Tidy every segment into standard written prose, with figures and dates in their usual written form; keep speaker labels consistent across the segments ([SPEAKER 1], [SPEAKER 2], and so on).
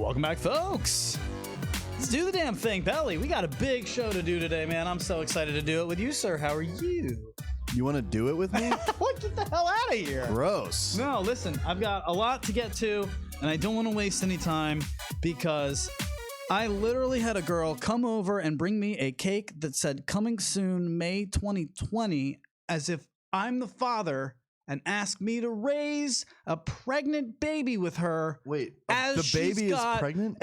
[SPEAKER 1] Welcome back, folks. Let's do the damn thing. Belly, we got a big show to do today, man. I'm so excited to do it with you, sir. How are you?
[SPEAKER 2] You want to do it with me?
[SPEAKER 1] Get the hell out of here.
[SPEAKER 2] Gross.
[SPEAKER 1] No, listen, I've got a lot to get to, and I don't want to waste any time because I literally had a girl come over and bring me a cake that said coming soon, May 2020, as if I'm the father, and ask me to raise a pregnant baby with her.
[SPEAKER 2] Wait,
[SPEAKER 1] as
[SPEAKER 2] the baby is pregnant?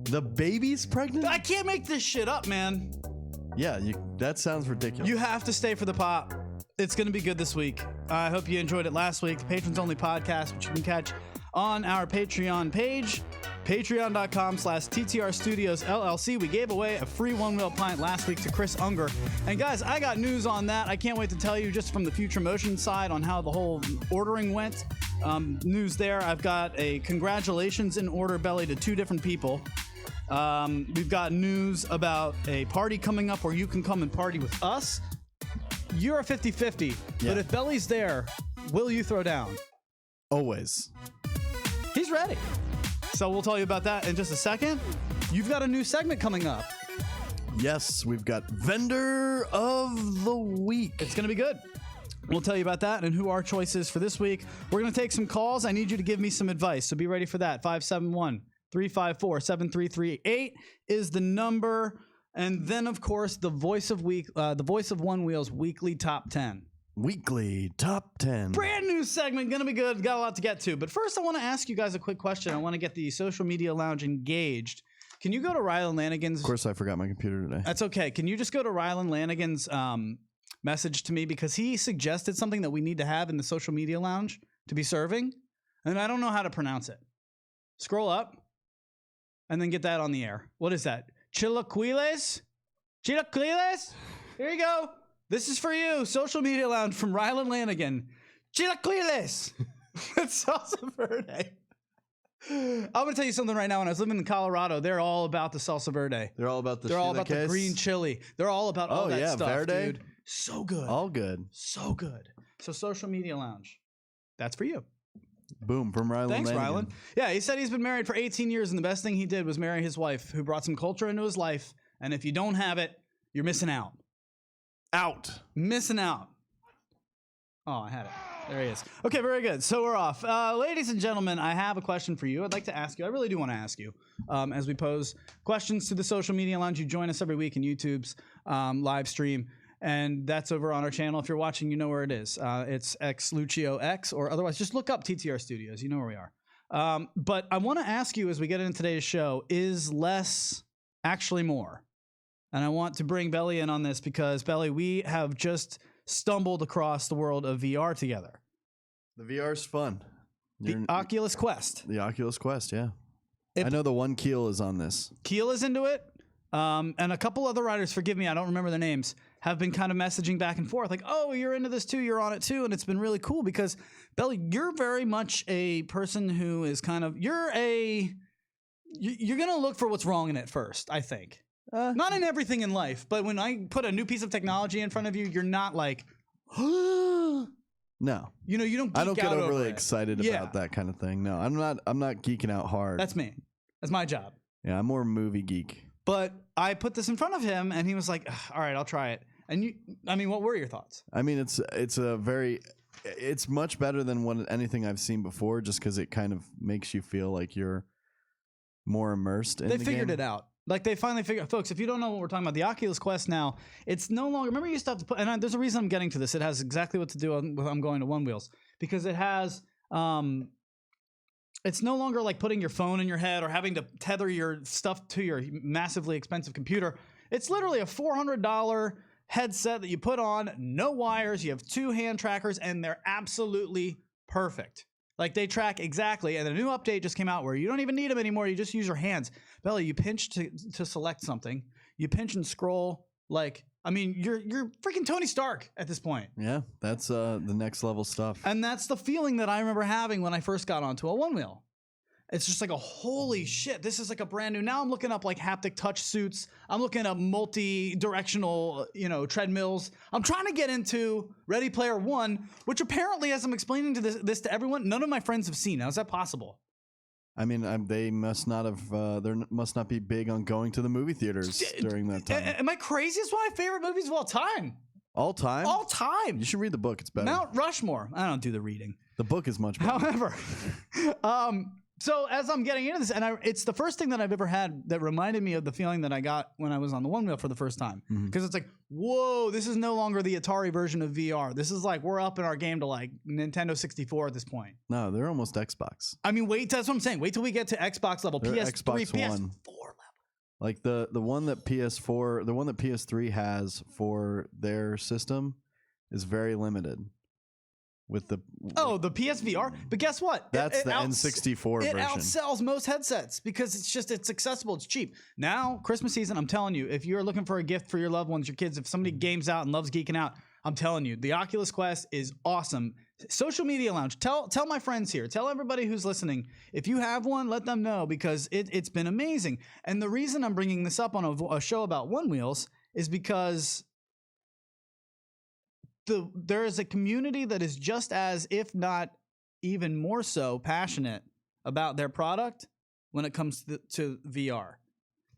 [SPEAKER 2] The baby's pregnant?
[SPEAKER 1] I can't make this shit up, man.
[SPEAKER 2] Yeah, that sounds ridiculous.
[SPEAKER 1] You have to stay for the pop. It's going to be good this week. I hope you enjoyed it last week. The Patrons Only podcast, which you can catch on our Patreon page, patreon.com/TTR Studios LLC. We gave away a free one-wheel pint last week to Chris Unger. And guys, I got news on that. I can't wait to tell you just from the Future Motion side on how the whole ordering went. News there. I've got a congratulations in order, Belly, to 2 different people. We've got news about a party coming up where you can come and party with us. You're a 50-50, but if Belly's there, will you throw down?
[SPEAKER 2] Always.
[SPEAKER 1] He's ready. So we'll tell you about that in just a second. You've got a new segment coming up.
[SPEAKER 2] Yes, we've got Vendor of the Week.
[SPEAKER 1] It's going to be good. We'll tell you about that and who our choice is for this week. We're going to take some calls. I need you to give me some advice, so be ready for that. 571-354-7338 is the number. And then, of course, the voice of One Wheel's weekly top 10.
[SPEAKER 2] Weekly top 10.
[SPEAKER 1] Brand new segment, gonna be good. Got a lot to get to. But first, I want to ask you guys a quick question. I want to get the social media lounge engaged. Can you go to Rylan Lanigan's?
[SPEAKER 2] Of course, I forgot my computer today.
[SPEAKER 1] That's okay. Can you just go to Rylan Lanigan's message to me, because he suggested something that we need to have in the social media lounge to be serving, and I don't know how to pronounce it. Scroll up, and then get that on the air. What is that? Chilaquiles? Chilaquiles? Here you go. This is for you. Social media lounge from Rylan Lanigan. Chilaquiles. It's salsa verde. I'm going to tell you something right now. When I was living in Colorado, they're all about the salsa verde.
[SPEAKER 2] They're all about the
[SPEAKER 1] They're all about the green chili. They're all about all that stuff,
[SPEAKER 2] verde?
[SPEAKER 1] dude. So good.
[SPEAKER 2] All good.
[SPEAKER 1] So good. So social media lounge. That's for you.
[SPEAKER 2] Boom, from Rylan.
[SPEAKER 1] Thanks,
[SPEAKER 2] Lanigan.
[SPEAKER 1] Rylan. Yeah, he said he's been married for 18 years, and the best thing he did was marry his wife, who brought some culture into his life. And if you don't have it, you're missing out. Missing out. Oh, I had it. There he is. Okay, very good. So we're off. Ladies and gentlemen, I have a question for you. I'd like to ask you. I really do want to ask you as we pose questions to the social media lounge. You join us every week in YouTube's live stream. And that's over on our channel. If you're watching, you know where it is. It's XLucioX, or otherwise just look up TTR Studios. You know where we are. But I want to ask you as we get into today's show, is less actually more? And I want to bring Belly in on this because, Belly, we have just stumbled across the world of VR together.
[SPEAKER 2] The VR's fun.
[SPEAKER 1] The Oculus Quest.
[SPEAKER 2] The Oculus Quest, yeah. I know the one Keel is on this.
[SPEAKER 1] Keel is into it. And a couple other writers, forgive me, I don't remember their names, have been kind of messaging back and forth like, oh, you're into this too, you're on it too. And it's been really cool because, Belly, you're very much a person who is kind of, you're going to look for what's wrong in it first, I think. Not in everything in life, but when I put a new piece of technology in front of you, you're not like,
[SPEAKER 2] no.
[SPEAKER 1] You know, you don't geek
[SPEAKER 2] I don't get
[SPEAKER 1] out
[SPEAKER 2] overly
[SPEAKER 1] over
[SPEAKER 2] excited about that kind of thing. No, I'm not geeking out hard.
[SPEAKER 1] That's me. That's my job.
[SPEAKER 2] Yeah, I'm more a movie geek.
[SPEAKER 1] But I put this in front of him, and he was like, all right, I'll try it. And what were your thoughts?
[SPEAKER 2] I mean, it's much better than anything I've seen before, just because it kind of makes you feel like you're more immersed in the game.
[SPEAKER 1] They figured it out. Like, they finally figured, folks, if you don't know what we're talking about, the Oculus Quest now, it's no longer, remember you used to have to put, and there's a reason I'm getting to this. It has exactly what to do with I'm going to One Wheels, because it has, it's no longer like putting your phone in your head or having to tether your stuff to your massively expensive computer. It's literally a $400 headset that you put on, no wires, you have 2 hand trackers, and they're absolutely perfect. Like, they track exactly, and a new update just came out where you don't even need them anymore. You just use your hands. Belly, you pinch to select something. You pinch and scroll. Like, I mean, you're freaking Tony Stark at this point.
[SPEAKER 2] Yeah, that's the next level stuff.
[SPEAKER 1] And that's the feeling that I remember having when I first got onto a One Wheel. It's just like a holy shit. This is like a brand new. Now I'm looking up like haptic touch suits. I'm looking up multi-directional, treadmills. I'm trying to get into Ready Player One, which apparently, as I'm explaining to this to everyone, none of my friends have seen. How is that possible?
[SPEAKER 2] I mean, they must not have. They must not be big on going to the movie theaters during that time.
[SPEAKER 1] Am I crazy? It's one of my favorite movies of all time.
[SPEAKER 2] All time?
[SPEAKER 1] All time.
[SPEAKER 2] You should read the book. It's better.
[SPEAKER 1] Mount Rushmore. I don't do the reading.
[SPEAKER 2] The book is much better.
[SPEAKER 1] However, so as I'm getting into this, and it's the first thing that I've ever had that reminded me of the feeling that I got when I was on the One Wheel for the first time. Because it's like, whoa, this is no longer the Atari version of VR. This is like, we're up in our game to like Nintendo 64 at this point.
[SPEAKER 2] No, they're almost Xbox.
[SPEAKER 1] I mean, wait, that's what I'm saying. Wait till we get to Xbox level,
[SPEAKER 2] They're
[SPEAKER 1] PS3,
[SPEAKER 2] Xbox
[SPEAKER 1] PS4
[SPEAKER 2] One.
[SPEAKER 1] level.
[SPEAKER 2] Like the one that PS4, the one that PS3 has for their system is very limited. With the
[SPEAKER 1] the PSVR, but guess what?
[SPEAKER 2] That's the N64 version.
[SPEAKER 1] It outsells most headsets because it's accessible, it's cheap. Now, Christmas season, I'm telling you, if you're looking for a gift for your loved ones, your kids, if somebody games out and loves geeking out, I'm telling you, the Oculus Quest is awesome. Social Media Lounge, tell my friends here, tell everybody who's listening, if you have one, let them know because it's been amazing. And the reason I'm bringing this up on a show about One Wheels is because there is a community that is just as, if not even more so, passionate about their product when it comes to VR.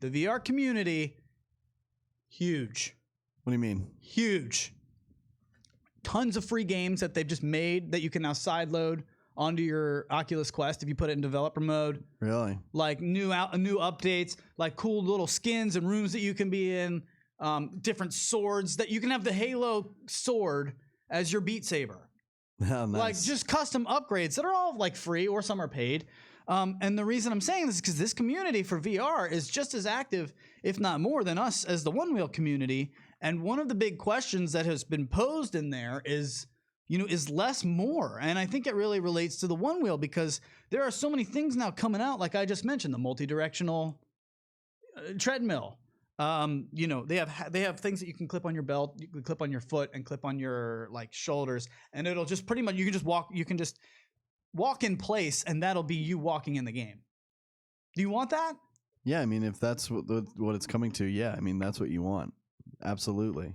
[SPEAKER 1] The VR community, huge.
[SPEAKER 2] What do you mean?
[SPEAKER 1] Huge. Tons of free games that they've just made that you can now sideload onto your Oculus Quest if you put it in developer mode.
[SPEAKER 2] Really?
[SPEAKER 1] Like new updates, like cool little skins and rooms that you can be in. Different swords that you can have the Halo sword as your Beat Saber.
[SPEAKER 2] Oh, nice.
[SPEAKER 1] Like just custom upgrades that are all like free or some are paid. And the reason I'm saying this is because this community for VR is just as active, if not more than us as the One Wheel community. And one of the big questions that has been posed in there is, is less more? And I think it really relates to the One Wheel because there are so many things now coming out, like I just mentioned, the multi-directional treadmill. They have things that you can clip on your belt, you can clip on your foot and clip on your like shoulders, and it'll just pretty much you can just walk in place and that'll be you walking in the game. Do you want that?
[SPEAKER 2] Yeah, I mean, if that's what it's coming to, yeah, I mean, that's what you want. Absolutely.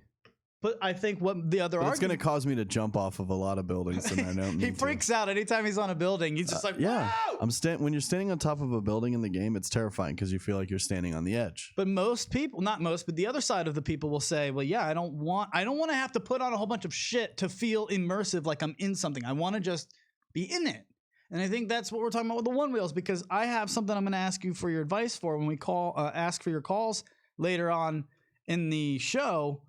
[SPEAKER 1] But I think what the other
[SPEAKER 2] it's going to cause me to jump off of a lot of buildings, and I don't need
[SPEAKER 1] He freaks out anytime he's on a building. He's just like,
[SPEAKER 2] yeah.
[SPEAKER 1] Whoa!
[SPEAKER 2] When you're standing on top of a building in the game, it's terrifying because you feel like you're standing on the edge.
[SPEAKER 1] But most people, not most, but the other side of the people will say, well, yeah, I don't want to have to put on a whole bunch of shit to feel immersive like I'm in something. I want to just be in it. And I think that's what we're talking about with the One Wheels, because I have something I'm going to ask you for your advice for when we ask for your calls later on in the show.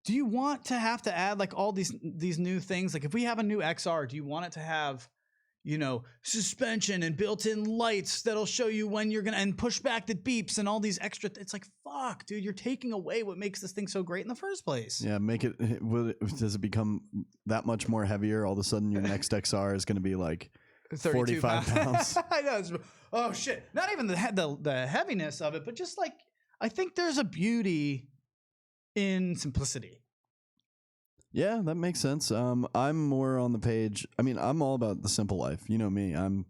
[SPEAKER 1] Do you want to have to add like all these new things? Like if we have a new XR, do you want it to have, suspension and built-in lights that'll show you when you're gonna and push back that beeps and all these extra? It's like, fuck, dude, you're taking away what makes this thing so great in the first place.
[SPEAKER 2] Yeah, does it become that much more heavier? All of a sudden, your next XR is going to be like 45 pounds.
[SPEAKER 1] I know. Oh shit! Not even the heaviness of it, but just like I think there's a beauty in simplicity.
[SPEAKER 2] Yeah, that makes sense. I'm more on the page. I mean, I'm all about the simple life. You know me. I'm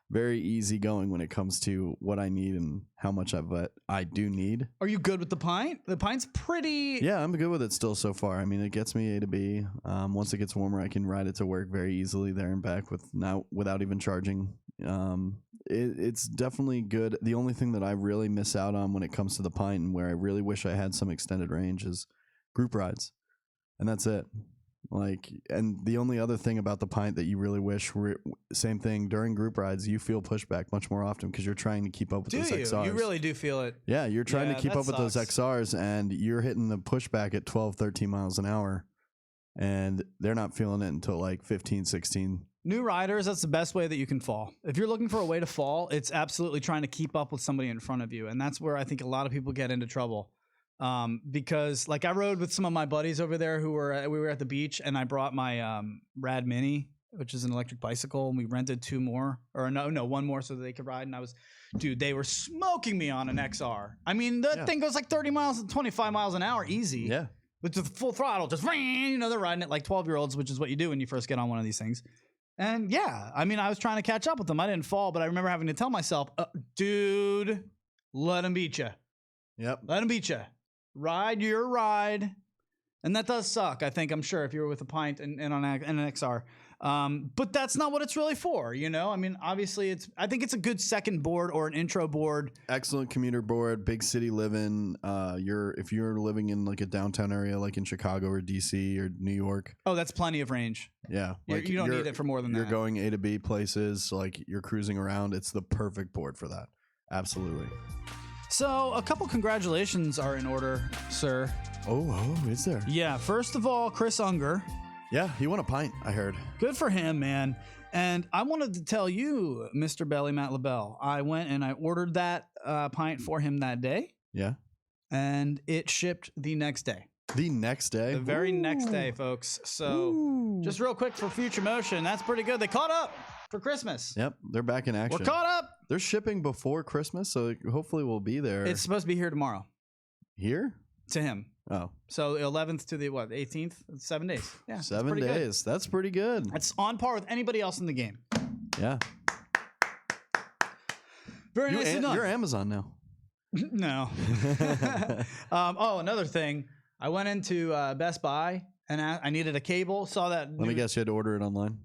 [SPEAKER 2] very easygoing when it comes to what I need and how much I do need.
[SPEAKER 1] Are you good with the pint? The pint's pretty.
[SPEAKER 2] Yeah, I'm good with it still so far. I mean, it gets me A to B. Once it gets warmer, I can ride it to work very easily there and back without even charging. It's definitely good. The only thing that I really miss out on when it comes to the pint and where I really wish I had some extended range is group rides. And that's it. And the only other thing about the pint that you really wish same thing during group rides, you feel pushback much more often because you're trying to keep up with those XRs.
[SPEAKER 1] You really do feel it.
[SPEAKER 2] Yeah, you're trying to keep up with those XRs and you're hitting the pushback at 12, 13 miles an hour and they're not feeling it until like 15, 16.
[SPEAKER 1] New riders, that's the best way that you can fall. If you're looking for a way to fall, it's absolutely trying to keep up with somebody in front of you. And that's where I think a lot of people get into trouble. Because like I rode with some of my buddies over there we were at the beach and I brought my Rad Mini, which is an electric bicycle, and we rented one more so that they could ride. And they were smoking me on an XR. I mean, thing goes like 25 miles an hour easy.
[SPEAKER 2] Yeah.
[SPEAKER 1] With the full throttle, just they're riding it like 12-year-olds, which is what you do when you first get on one of these things. And yeah, I mean, I was trying to catch up with them. I didn't fall, but I remember having to tell myself, dude, let him beat you.
[SPEAKER 2] Yep.
[SPEAKER 1] Let him beat you. Ride your ride. And that does suck, I'm sure, if you were with a pint and on an XR. But that's not what it's really for, you know? I mean, obviously, I think it's a good second board or an intro board.
[SPEAKER 2] Excellent commuter board, big city living. If you're living in like a downtown area, like in Chicago or DC or New York.
[SPEAKER 1] Oh, that's plenty of range.
[SPEAKER 2] Yeah.
[SPEAKER 1] Like you don't need it for more than that.
[SPEAKER 2] You're going A to B places, like you're cruising around. It's the perfect board for that. Absolutely.
[SPEAKER 1] So a couple congratulations are in order, sir.
[SPEAKER 2] Oh, is there?
[SPEAKER 1] Yeah. First of all, Chris Unger.
[SPEAKER 2] Yeah, he won a pint, I heard.
[SPEAKER 1] Good for him, man. And I wanted to tell you, Mr. Belly Matt LaBelle, I went and I ordered that pint for him that day.
[SPEAKER 2] Yeah.
[SPEAKER 1] And it shipped the next day.
[SPEAKER 2] The next day?
[SPEAKER 1] The very next day, folks. So just real quick for future motion, that's pretty good. They caught up for Christmas.
[SPEAKER 2] Yep, they're back in action.
[SPEAKER 1] We're caught up.
[SPEAKER 2] They're shipping before Christmas, so hopefully we'll be there.
[SPEAKER 1] It's supposed to be here tomorrow.
[SPEAKER 2] Here?
[SPEAKER 1] To him.
[SPEAKER 2] Oh.
[SPEAKER 1] So 11th to the 18th? 7 days. Yeah.
[SPEAKER 2] 7 days. Good. That's pretty good.
[SPEAKER 1] That's on par with anybody else in the game.
[SPEAKER 2] Yeah.
[SPEAKER 1] Very nicely done.
[SPEAKER 2] You're Amazon now.
[SPEAKER 1] No. Another thing. I went into Best Buy and I needed a cable. Saw that.
[SPEAKER 2] Let me guess, you had to order it online?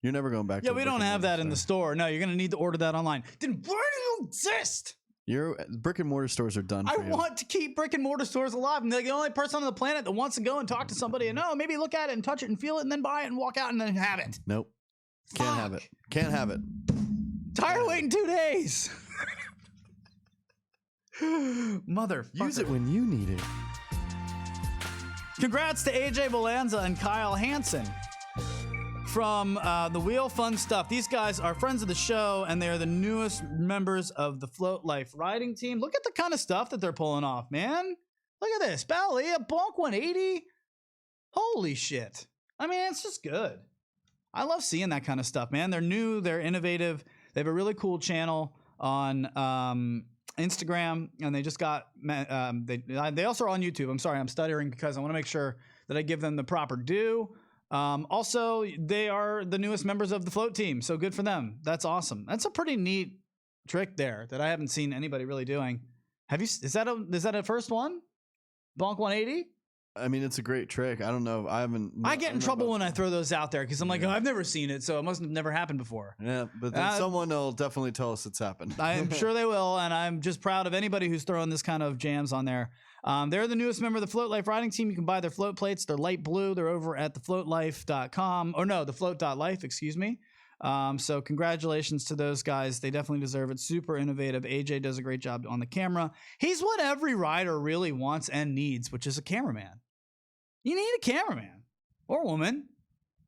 [SPEAKER 2] You're never going back to
[SPEAKER 1] we don't have that in the store. No, you're going to need to order that online. Then where do you exist?
[SPEAKER 2] Your brick and mortar stores are done for you.
[SPEAKER 1] I want to keep brick and mortar stores alive. I'm the only person on the planet that wants to go and talk to somebody and maybe look at it and touch it and feel it and then buy it and walk out and then have it.
[SPEAKER 2] Nope. Can't have it. Can't have it.
[SPEAKER 1] Tired of waiting 2 days. Motherfucker.
[SPEAKER 2] Use it when you need it.
[SPEAKER 1] Congrats to AJ Valanza and Kyle Hansen from the Wheel Fun Stuff. These guys are friends of the show, and they are the newest members of the Float Life riding team. Look at the kind of stuff that they're pulling off, man. Look at this. Bally, a bonk 180. Holy shit. I mean, it's just good. I love seeing that kind of stuff, man. They're new. They're innovative. They have a really cool channel on Instagram, and they just got they also are on YouTube. I'm sorry, I'm stuttering because I want to make sure that I give them the proper due. Also, they are the newest members of the float team, so good for them. That's awesome. That's a pretty neat trick there that I haven't seen anybody really doing. Is that a first one? Bonk 180?
[SPEAKER 2] I mean, it's a great trick. I don't know.
[SPEAKER 1] I get in trouble when I throw those out there because I'm like, I've never seen it, so it must have never happened before.
[SPEAKER 2] Yeah, but then someone will definitely tell us it's happened.
[SPEAKER 1] I'm sure they will, and I'm just proud of anybody who's throwing this kind of jams on there. They're the newest member of the Float Life riding team. You can buy their float plates. They're light blue. They're over at thefloatlife.com. Or no, thefloat.life, excuse me. So congratulations to those guys. They definitely deserve it. Super innovative. AJ does a great job on the camera. He's what every rider really wants and needs, which is a cameraman. You need a cameraman or woman.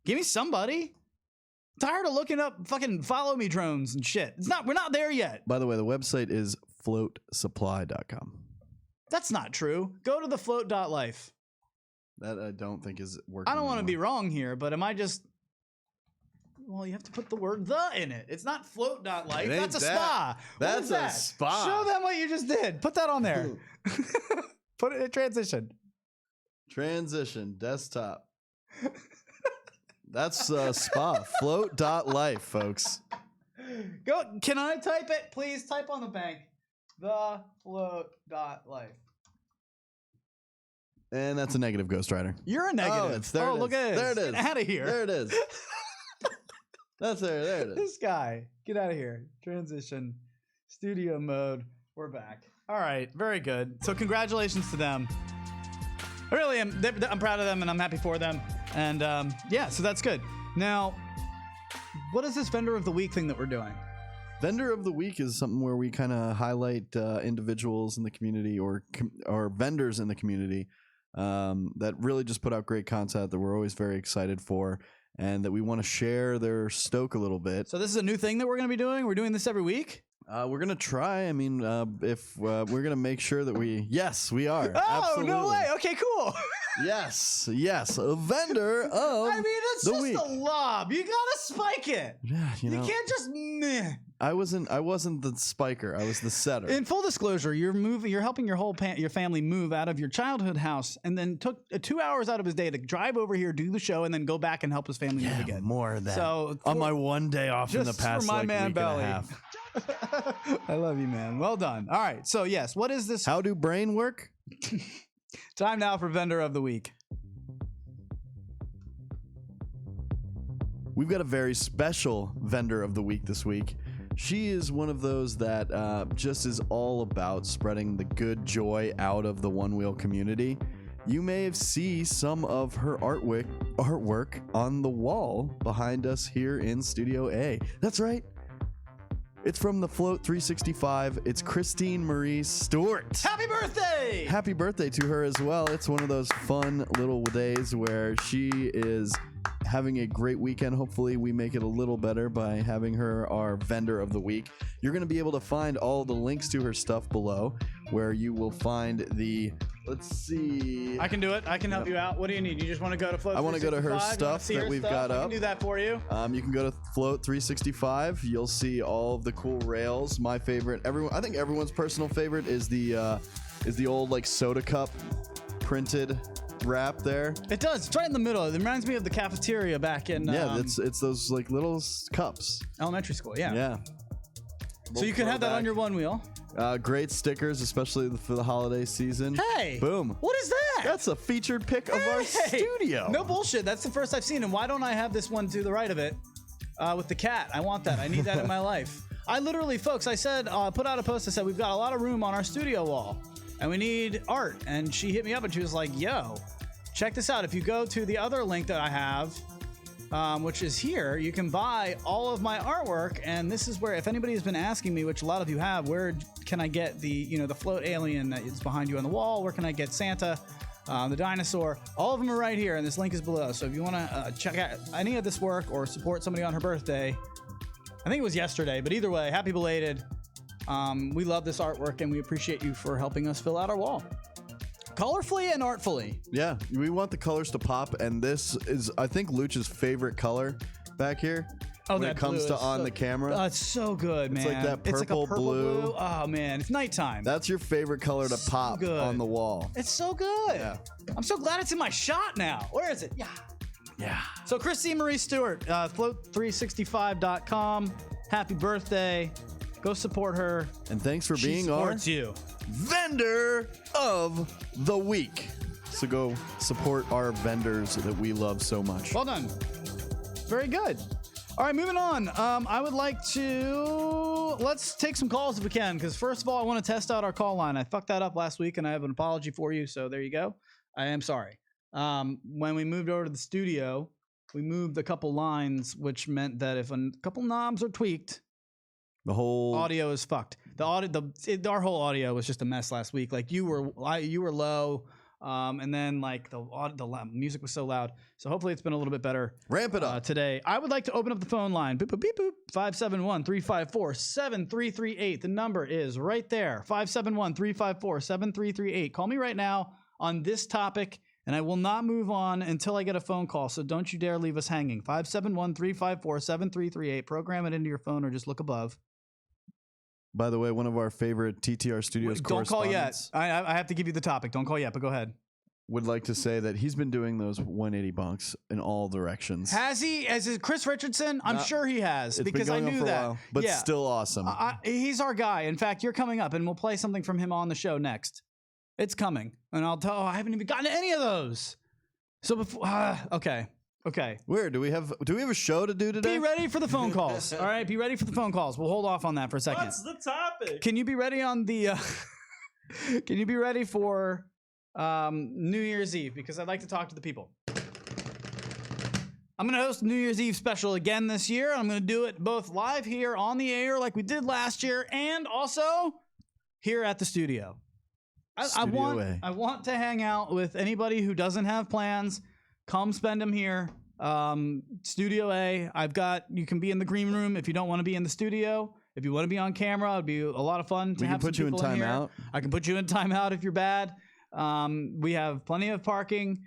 [SPEAKER 1] Give me somebody. I'm tired of looking up fucking follow me drones and shit. We're not there yet.
[SPEAKER 2] By the way, the website is floatsupply.com.
[SPEAKER 1] That's not true. Go to the float.life.
[SPEAKER 2] That I don't think is working.
[SPEAKER 1] I don't want to be wrong here, but am I just... Well, you have to put the word "the" in it. It's not float.life. That's a spa.
[SPEAKER 2] That's a spa.
[SPEAKER 1] Show them what you just did. Put that on there. Put it in transition.
[SPEAKER 2] Transition. Desktop. That's spa. Float.life, folks.
[SPEAKER 1] Go. Can I type it? Please type on the bank. The float.life.
[SPEAKER 2] And that's a negative, Ghost Rider.
[SPEAKER 1] You're a negative.
[SPEAKER 2] Oh,
[SPEAKER 1] look at it.
[SPEAKER 2] There it is.
[SPEAKER 1] Get out of here.
[SPEAKER 2] There it is. That's there. There it is.
[SPEAKER 1] This guy. Get out of here. Transition. Studio mode. We're back. All right. Very good. So congratulations to them. I really am. I'm proud of them, and I'm happy for them. And yeah, so that's good. Now, what is this vendor of the week thing that we're doing?
[SPEAKER 2] Vendor of the week is something where we kind of highlight individuals in the community or vendors in the community that really just put out great content that we're always very excited for, and that we want to share their stoke a little bit.
[SPEAKER 1] So this is a new thing that we're going to be doing? We're doing this every week?
[SPEAKER 2] We're going to try. I mean, if we're going to make sure that we... Yes, we are.
[SPEAKER 1] Oh,
[SPEAKER 2] Absolutely.
[SPEAKER 1] No way. Okay, cool.
[SPEAKER 2] Yes. A vendor of
[SPEAKER 1] I mean, it's
[SPEAKER 2] the
[SPEAKER 1] just
[SPEAKER 2] week.
[SPEAKER 1] a lob. You got to spike it.
[SPEAKER 2] Yeah,
[SPEAKER 1] you can't just... Meh.
[SPEAKER 2] I wasn't the spiker. I was the setter.
[SPEAKER 1] In full disclosure, you're helping your family move out of your childhood house, and then took 2 hours out of his day to drive over here, do the show, and then go back and help his family move again.
[SPEAKER 2] More of that.
[SPEAKER 1] So
[SPEAKER 2] on my one day off in the
[SPEAKER 1] just
[SPEAKER 2] past
[SPEAKER 1] for my
[SPEAKER 2] like
[SPEAKER 1] man
[SPEAKER 2] week
[SPEAKER 1] Belly.
[SPEAKER 2] and a half.
[SPEAKER 1] I love you, man. Well done. All right. So yes, what is this?
[SPEAKER 2] How do brain work?
[SPEAKER 1] Time now for vendor of the week.
[SPEAKER 2] We've got a very special vendor of the week this week. She is one of those that just is all about spreading the good joy out of the One Wheel community. You may have seen some of her artwork on the wall behind us here in Studio A. That's right. It's from the Float 365. It's Christine Marie Stewart.
[SPEAKER 1] Happy birthday!
[SPEAKER 2] Happy birthday to her as well. It's one of those fun little days where she is having a great weekend. Hopefully we make it a little better by having her our vendor of the week. You're going to be able to find all the links to her stuff below, where you will find the, let's see.
[SPEAKER 1] I can do it. I can help you out. What do you need? You just want to go to Float 365?
[SPEAKER 2] I want to go to her stuff that we've got
[SPEAKER 1] I
[SPEAKER 2] up.
[SPEAKER 1] can do that for you.
[SPEAKER 2] You can go to Float 365. You'll see all of the cool rails. My favorite, I think everyone's personal favorite is the old like soda cup printed wrap there.
[SPEAKER 1] It does. It's right in the middle. It reminds me of the cafeteria back in
[SPEAKER 2] it's those like little cups.
[SPEAKER 1] Elementary school. Yeah.
[SPEAKER 2] Yeah.
[SPEAKER 1] So you can have that on your One Wheel.
[SPEAKER 2] Great stickers, especially for the holiday season.
[SPEAKER 1] Hey.
[SPEAKER 2] Boom.
[SPEAKER 1] What is that?
[SPEAKER 2] That's a featured pick of our studio.
[SPEAKER 1] No bullshit. That's the first I've seen. And why don't I have this one to the right of it with the cat? I want that. I need that in my life. I literally, folks, I said, put out a post that said we've got a lot of room on our studio wall and we need art. And she hit me up and she was like, yo, check this out. If you go to the other link that I have, which is here, you can buy all of my artwork. And this is where, if anybody has been asking me, which a lot of you have, where can I get the float alien that is behind you on the wall? Where can I get Santa, the dinosaur? All of them are right here, and this link is below. So if you want to check out any of this work or support somebody on her birthday, I think it was yesterday, but either way, happy belated. We love this artwork, and we appreciate you for helping us fill out our wall. Colorfully and artfully.
[SPEAKER 2] Yeah, we want the colors to pop, and this is, I think, Luch's favorite color back here.
[SPEAKER 1] Oh,
[SPEAKER 2] when
[SPEAKER 1] that
[SPEAKER 2] it comes
[SPEAKER 1] blue
[SPEAKER 2] to
[SPEAKER 1] is
[SPEAKER 2] on
[SPEAKER 1] so,
[SPEAKER 2] the camera.
[SPEAKER 1] It's so good, man.
[SPEAKER 2] It's like that purple, blue.
[SPEAKER 1] Oh, man. It's nighttime.
[SPEAKER 2] That's your favorite color to
[SPEAKER 1] So
[SPEAKER 2] pop
[SPEAKER 1] good.
[SPEAKER 2] on the wall.
[SPEAKER 1] It's so good.
[SPEAKER 2] Yeah.
[SPEAKER 1] I'm so glad it's in my shot now. Where is it? Yeah.
[SPEAKER 2] Yeah.
[SPEAKER 1] So Christine Marie Stewart, float365.com. Happy birthday. Go support her.
[SPEAKER 2] And thanks for
[SPEAKER 1] She
[SPEAKER 2] being our
[SPEAKER 1] supports you.
[SPEAKER 2] vendor of the week. So go support our vendors that we love so much.
[SPEAKER 1] Well done. Very good. All right, moving on. I would like to let's take some calls if we can, because first of all, I want to test out our call line. I fucked that up last week, and I have an apology for you. So there you go. I am sorry. When we moved over to the studio, we moved a couple lines, which meant that if a couple knobs are tweaked,
[SPEAKER 2] The whole
[SPEAKER 1] audio is fucked. Our whole audio was just a mess last week. Like you were low, and then like the music was so loud. So hopefully it's been a little bit better.
[SPEAKER 2] Ramp it up
[SPEAKER 1] today. I would like to open up the phone line. Boop boop beep boop. 571-354-7338. The number is right there. 571-354-7338. Call me right now on this topic, and I will not move on until I get a phone call. So don't you dare leave us hanging. 571-354-7338. Program it into your phone or just look above.
[SPEAKER 2] By the way, one of our favorite TTR Studios
[SPEAKER 1] Don't call yet.
[SPEAKER 2] correspondents
[SPEAKER 1] I have to give you the topic. Don't call yet, but go ahead.
[SPEAKER 2] would like to say that he's been doing those 180 bunks in all directions.
[SPEAKER 1] Has he? As is Chris Richardson? I'm sure he has,
[SPEAKER 2] It's
[SPEAKER 1] because
[SPEAKER 2] been going
[SPEAKER 1] I
[SPEAKER 2] on
[SPEAKER 1] knew
[SPEAKER 2] for a
[SPEAKER 1] that.
[SPEAKER 2] while, but
[SPEAKER 1] yeah.
[SPEAKER 2] still awesome.
[SPEAKER 1] He's our guy. In fact, you're coming up, and we'll play something from him on the show next. It's coming, and I'll tell. I haven't even gotten to any of those. So before, okay.
[SPEAKER 2] Where do we have a show to do today?
[SPEAKER 1] Be ready for the phone calls. All right, be ready for the phone calls. We'll hold off on that for a second.
[SPEAKER 3] What's the topic?
[SPEAKER 1] Can you be ready on the? Can you be ready for New Year's Eve? Because I'd like to talk to the people. I'm going to host a New Year's Eve special again this year. I'm going to do it both live here on the air like we did last year, and also here at the studio. I want to hang out with anybody who doesn't have plans. Come spend them here. Studio A. You can be in the green room if you don't want to be in the studio. If you want to be on camera, it'd be a lot of fun to have some people in here. We can put you in timeout. I can put you in timeout if you're bad. We have plenty of parking.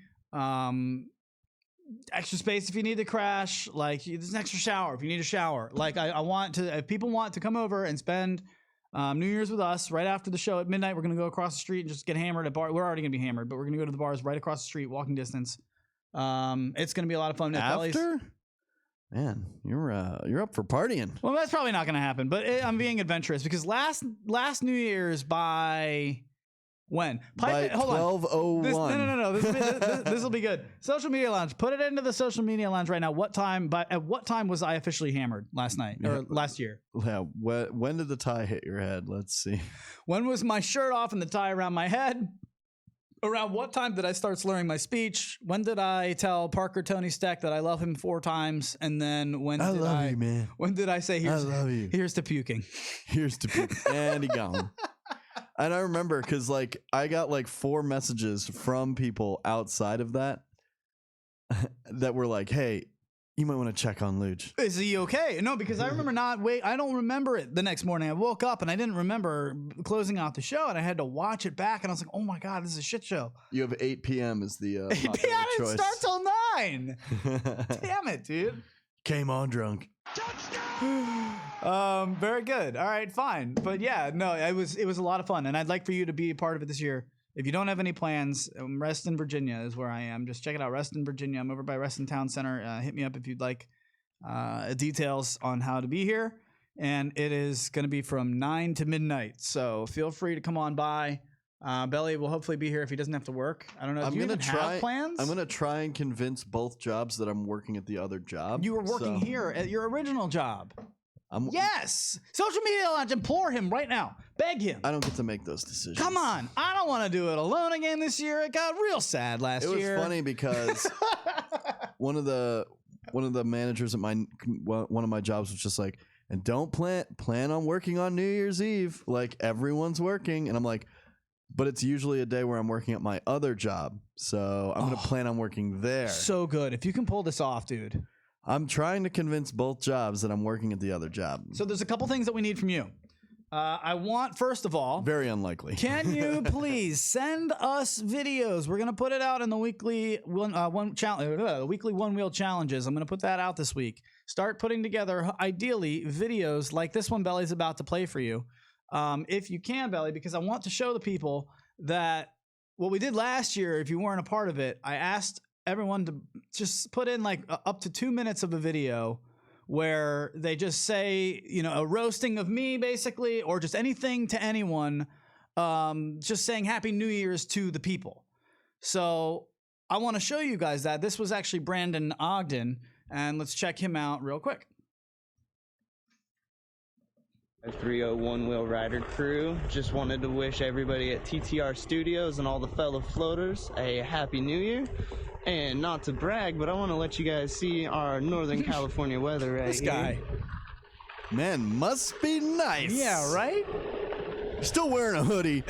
[SPEAKER 1] extra space if you need to crash. Like, there's an extra shower if you need a shower. Like, I want to, if people want to come over and spend New Year's with us right after the show at midnight, we're going to go across the street and just get hammered at bar. We're already going to be hammered, but we're going to go to the bars right across the street, walking distance. It's going to be a lot of fun.
[SPEAKER 2] After? Man, you're up for partying. Well,
[SPEAKER 1] that's probably not going to happen, but I'm being adventurous because last New Year's by when?
[SPEAKER 2] By 12:01.
[SPEAKER 1] No. This will be good. Social media lounge. Put it into the social media lounge right now. At what time was I officially hammered last night or last year?
[SPEAKER 2] Yeah. When did the tie hit your head? Let's see.
[SPEAKER 1] When was my shirt off and the tie around my head? Around what time did I start slurring my speech? When did I tell Parker Tony Steck that I love him 4 times? And then when did I say here's to puking?
[SPEAKER 2] Here's to puking. And he gone. And I remember because like I got like 4 messages from people outside of that that were like, hey, you might want to check on Luge.
[SPEAKER 1] Is he okay? No, because I remember I don't remember it the next morning. I woke up and I didn't remember closing out the show and I had to watch it back and I was like, oh my God, this is a shit show.
[SPEAKER 2] You have 8 p.m. as the
[SPEAKER 1] 8 p.m. It starts till 9. Damn it, dude.
[SPEAKER 2] Came on drunk.
[SPEAKER 1] Very good. All right, fine. But yeah, no, it was a lot of fun and I'd like for you to be a part of it this year. If you don't have any plans, Reston, Virginia is where I am. Just check it out, Reston, Virginia. I'm over by Reston Town Center. Hit me up if you'd like details on how to be here. And it is going to be from 9 to midnight. So feel free to come on by. Belly will hopefully be here if he doesn't have to work. I don't know. Do you even have plans?
[SPEAKER 2] I'm going to try and convince both jobs that I'm working at the other job.
[SPEAKER 1] You were working here at your original job. Yes. Social media launch. Implore him right now. Beg him.
[SPEAKER 2] I don't get to make those decisions.
[SPEAKER 1] Come on. I don't want to do it alone again this year. It got real sad last year.
[SPEAKER 2] It was funny because one of the managers at one of my jobs was just like, and don't plan on working on New Year's Eve. Like everyone's working. And I'm like, but it's usually a day where I'm working at my other job. So I'm going to plan on working there.
[SPEAKER 1] So good. If you can pull this off, dude.
[SPEAKER 2] I'm trying to convince both jobs that I'm working at the other job.
[SPEAKER 1] So there's a couple things that we need from you. I want, first of all...
[SPEAKER 2] Very unlikely.
[SPEAKER 1] Can you please send us videos? We're going to put it out in the weekly one-wheel challenges. I'm going to put that out this week. Start putting together, ideally, videos like this one Belly's about to play for you. If you can, Belly, because I want to show the people that what we did last year, if you weren't a part of it, I asked everyone to just put in like up to 2 minutes of a video where they just say, a roasting of me basically, or just anything to anyone, just saying Happy New Year's to the people. So I want to show you guys that. This was actually Brandon Ogden, and let's check him out real quick.
[SPEAKER 3] 301 Wheel Rider crew, just wanted to wish everybody at TTR Studios and all the fellow floaters a Happy New Year. And not to brag, but I want to let you guys see our Northern California weather right
[SPEAKER 1] This guy.
[SPEAKER 3] here.
[SPEAKER 2] Man, must be nice.
[SPEAKER 1] Yeah, right?
[SPEAKER 2] Still wearing a hoodie.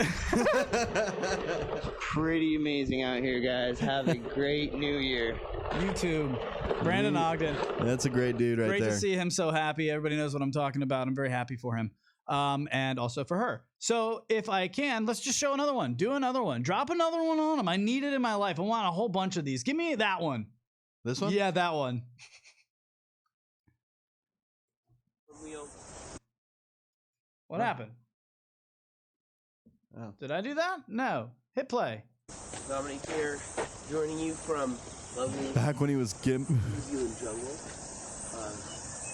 [SPEAKER 3] Pretty amazing out here, guys. Have a great New Year.
[SPEAKER 1] YouTube. Brandon Ogden.
[SPEAKER 2] That's a great dude right there.
[SPEAKER 1] Great to see him so happy. Everybody knows what I'm talking about. I'm very happy for him. And also for her. So if I can, let's just show another one. Do another one. Drop another one on him. I need it in my life. I want a whole bunch of these. Give me that one.
[SPEAKER 2] This one?
[SPEAKER 1] Yeah, that one. What happened?
[SPEAKER 2] Oh.
[SPEAKER 1] Did I do that? No. Hit play.
[SPEAKER 4] Dominic here, joining you from lovely
[SPEAKER 2] Back when he was
[SPEAKER 4] New Zealand jungle.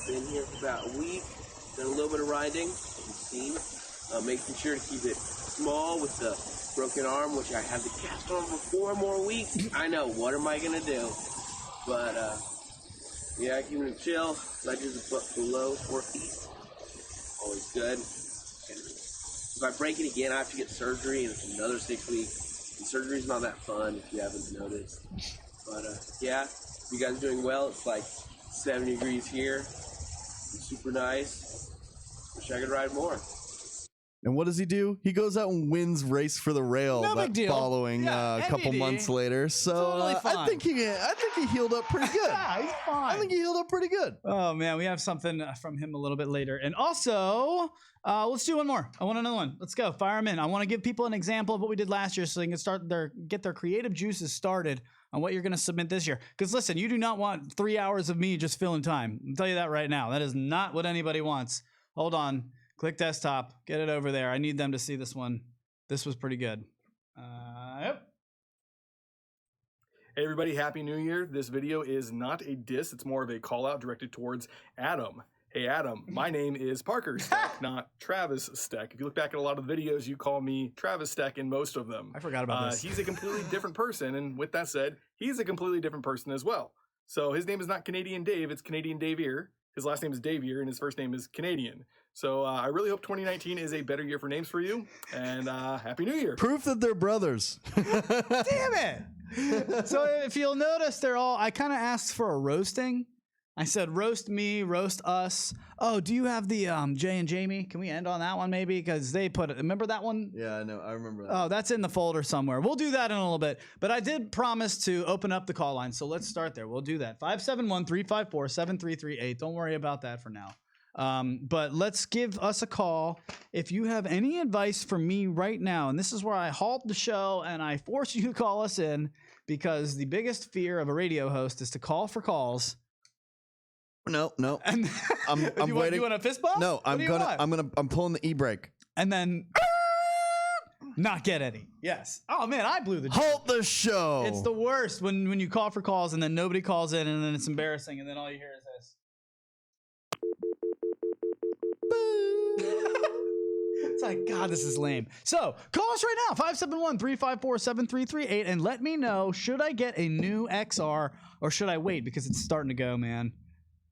[SPEAKER 4] Been here for about a week. Done a little bit of riding, as you've seen. Making sure to keep it small with the broken arm, which I have the cast on for 4 more weeks. I know, what am I gonna do? But yeah, keeping it chill. Ledges a foot below 4 feet. Always good. And if I break it again, I have to get surgery, and it's another 6 weeks. And surgery's not that fun if you haven't noticed. But yeah, you guys are doing well. It's like 70 degrees here. It's super nice. Wish I could ride more.
[SPEAKER 2] And what does he do? He goes out and wins Race for the Rail
[SPEAKER 1] No big deal.
[SPEAKER 2] following
[SPEAKER 1] Yeah,
[SPEAKER 2] a couple
[SPEAKER 1] NBD.
[SPEAKER 2] months later. So
[SPEAKER 1] Totally
[SPEAKER 2] I
[SPEAKER 1] fine.
[SPEAKER 2] think he healed up pretty good.
[SPEAKER 1] Yeah, he's fine.
[SPEAKER 2] I think he healed up pretty good.
[SPEAKER 1] Oh man, we have something from him a little bit later. And also, let's do one more. I want another one. Let's go. Fire him in. I want to give people an example of what we did last year so they can get their creative juices started on what you're going to submit this year. Because listen, you do not want 3 hours of me just filling time. I'll tell you that right now. That is not what anybody wants. Hold on. Click desktop. Get it over there. I need them to see this one. This was pretty good. Yep.
[SPEAKER 5] Hey everybody, Happy New Year. This video is not a diss, it's more of a call out directed towards Adam. Hey Adam, my name is Parker Steck, not Travis Steck. If you look back at a lot of the videos, you call me Travis Steck in most of them.
[SPEAKER 1] I forgot about this.
[SPEAKER 5] He's a completely different person, and with that said, he's a completely different person as well. So his name is not Canadian Dave, it's Canadian Davier. His last name is Davier, and his first name is Canadian. So I really hope 2019 is a better year for names for you, and Happy New Year.
[SPEAKER 2] Proof that they're brothers.
[SPEAKER 1] Damn it! So if you'll notice, I kind of asked for a roasting. I said, roast me, roast us. Oh, do you have the Jay and Jamie? Can we end on that one maybe? Because they put it. Remember that one?
[SPEAKER 2] Yeah, I know. I remember that.
[SPEAKER 1] Oh, that's in the folder somewhere. We'll do that in a little bit. But I did promise to open up the call line. So let's start there. We'll do that. 571-354-7338. Don't worry about that for now. But let's give us a call if you have any advice for me right now. And this is where I halt the show and I force you to call us in, because the biggest fear of a radio host is to call for calls.
[SPEAKER 2] No.
[SPEAKER 1] And
[SPEAKER 2] I'm waiting.
[SPEAKER 1] You want a fist bump?
[SPEAKER 2] No, I'm pulling the e-brake.
[SPEAKER 1] And then not get any. Yes. Oh man, I blew the.
[SPEAKER 2] Halt the show.
[SPEAKER 1] It's the worst when you call for calls and then nobody calls in and then it's embarrassing and then all you hear is this. It's like, God, this is lame. So call us right now, 571-354-7338, and let me know, should I get a new XR or should I wait? Because it's starting to go, man.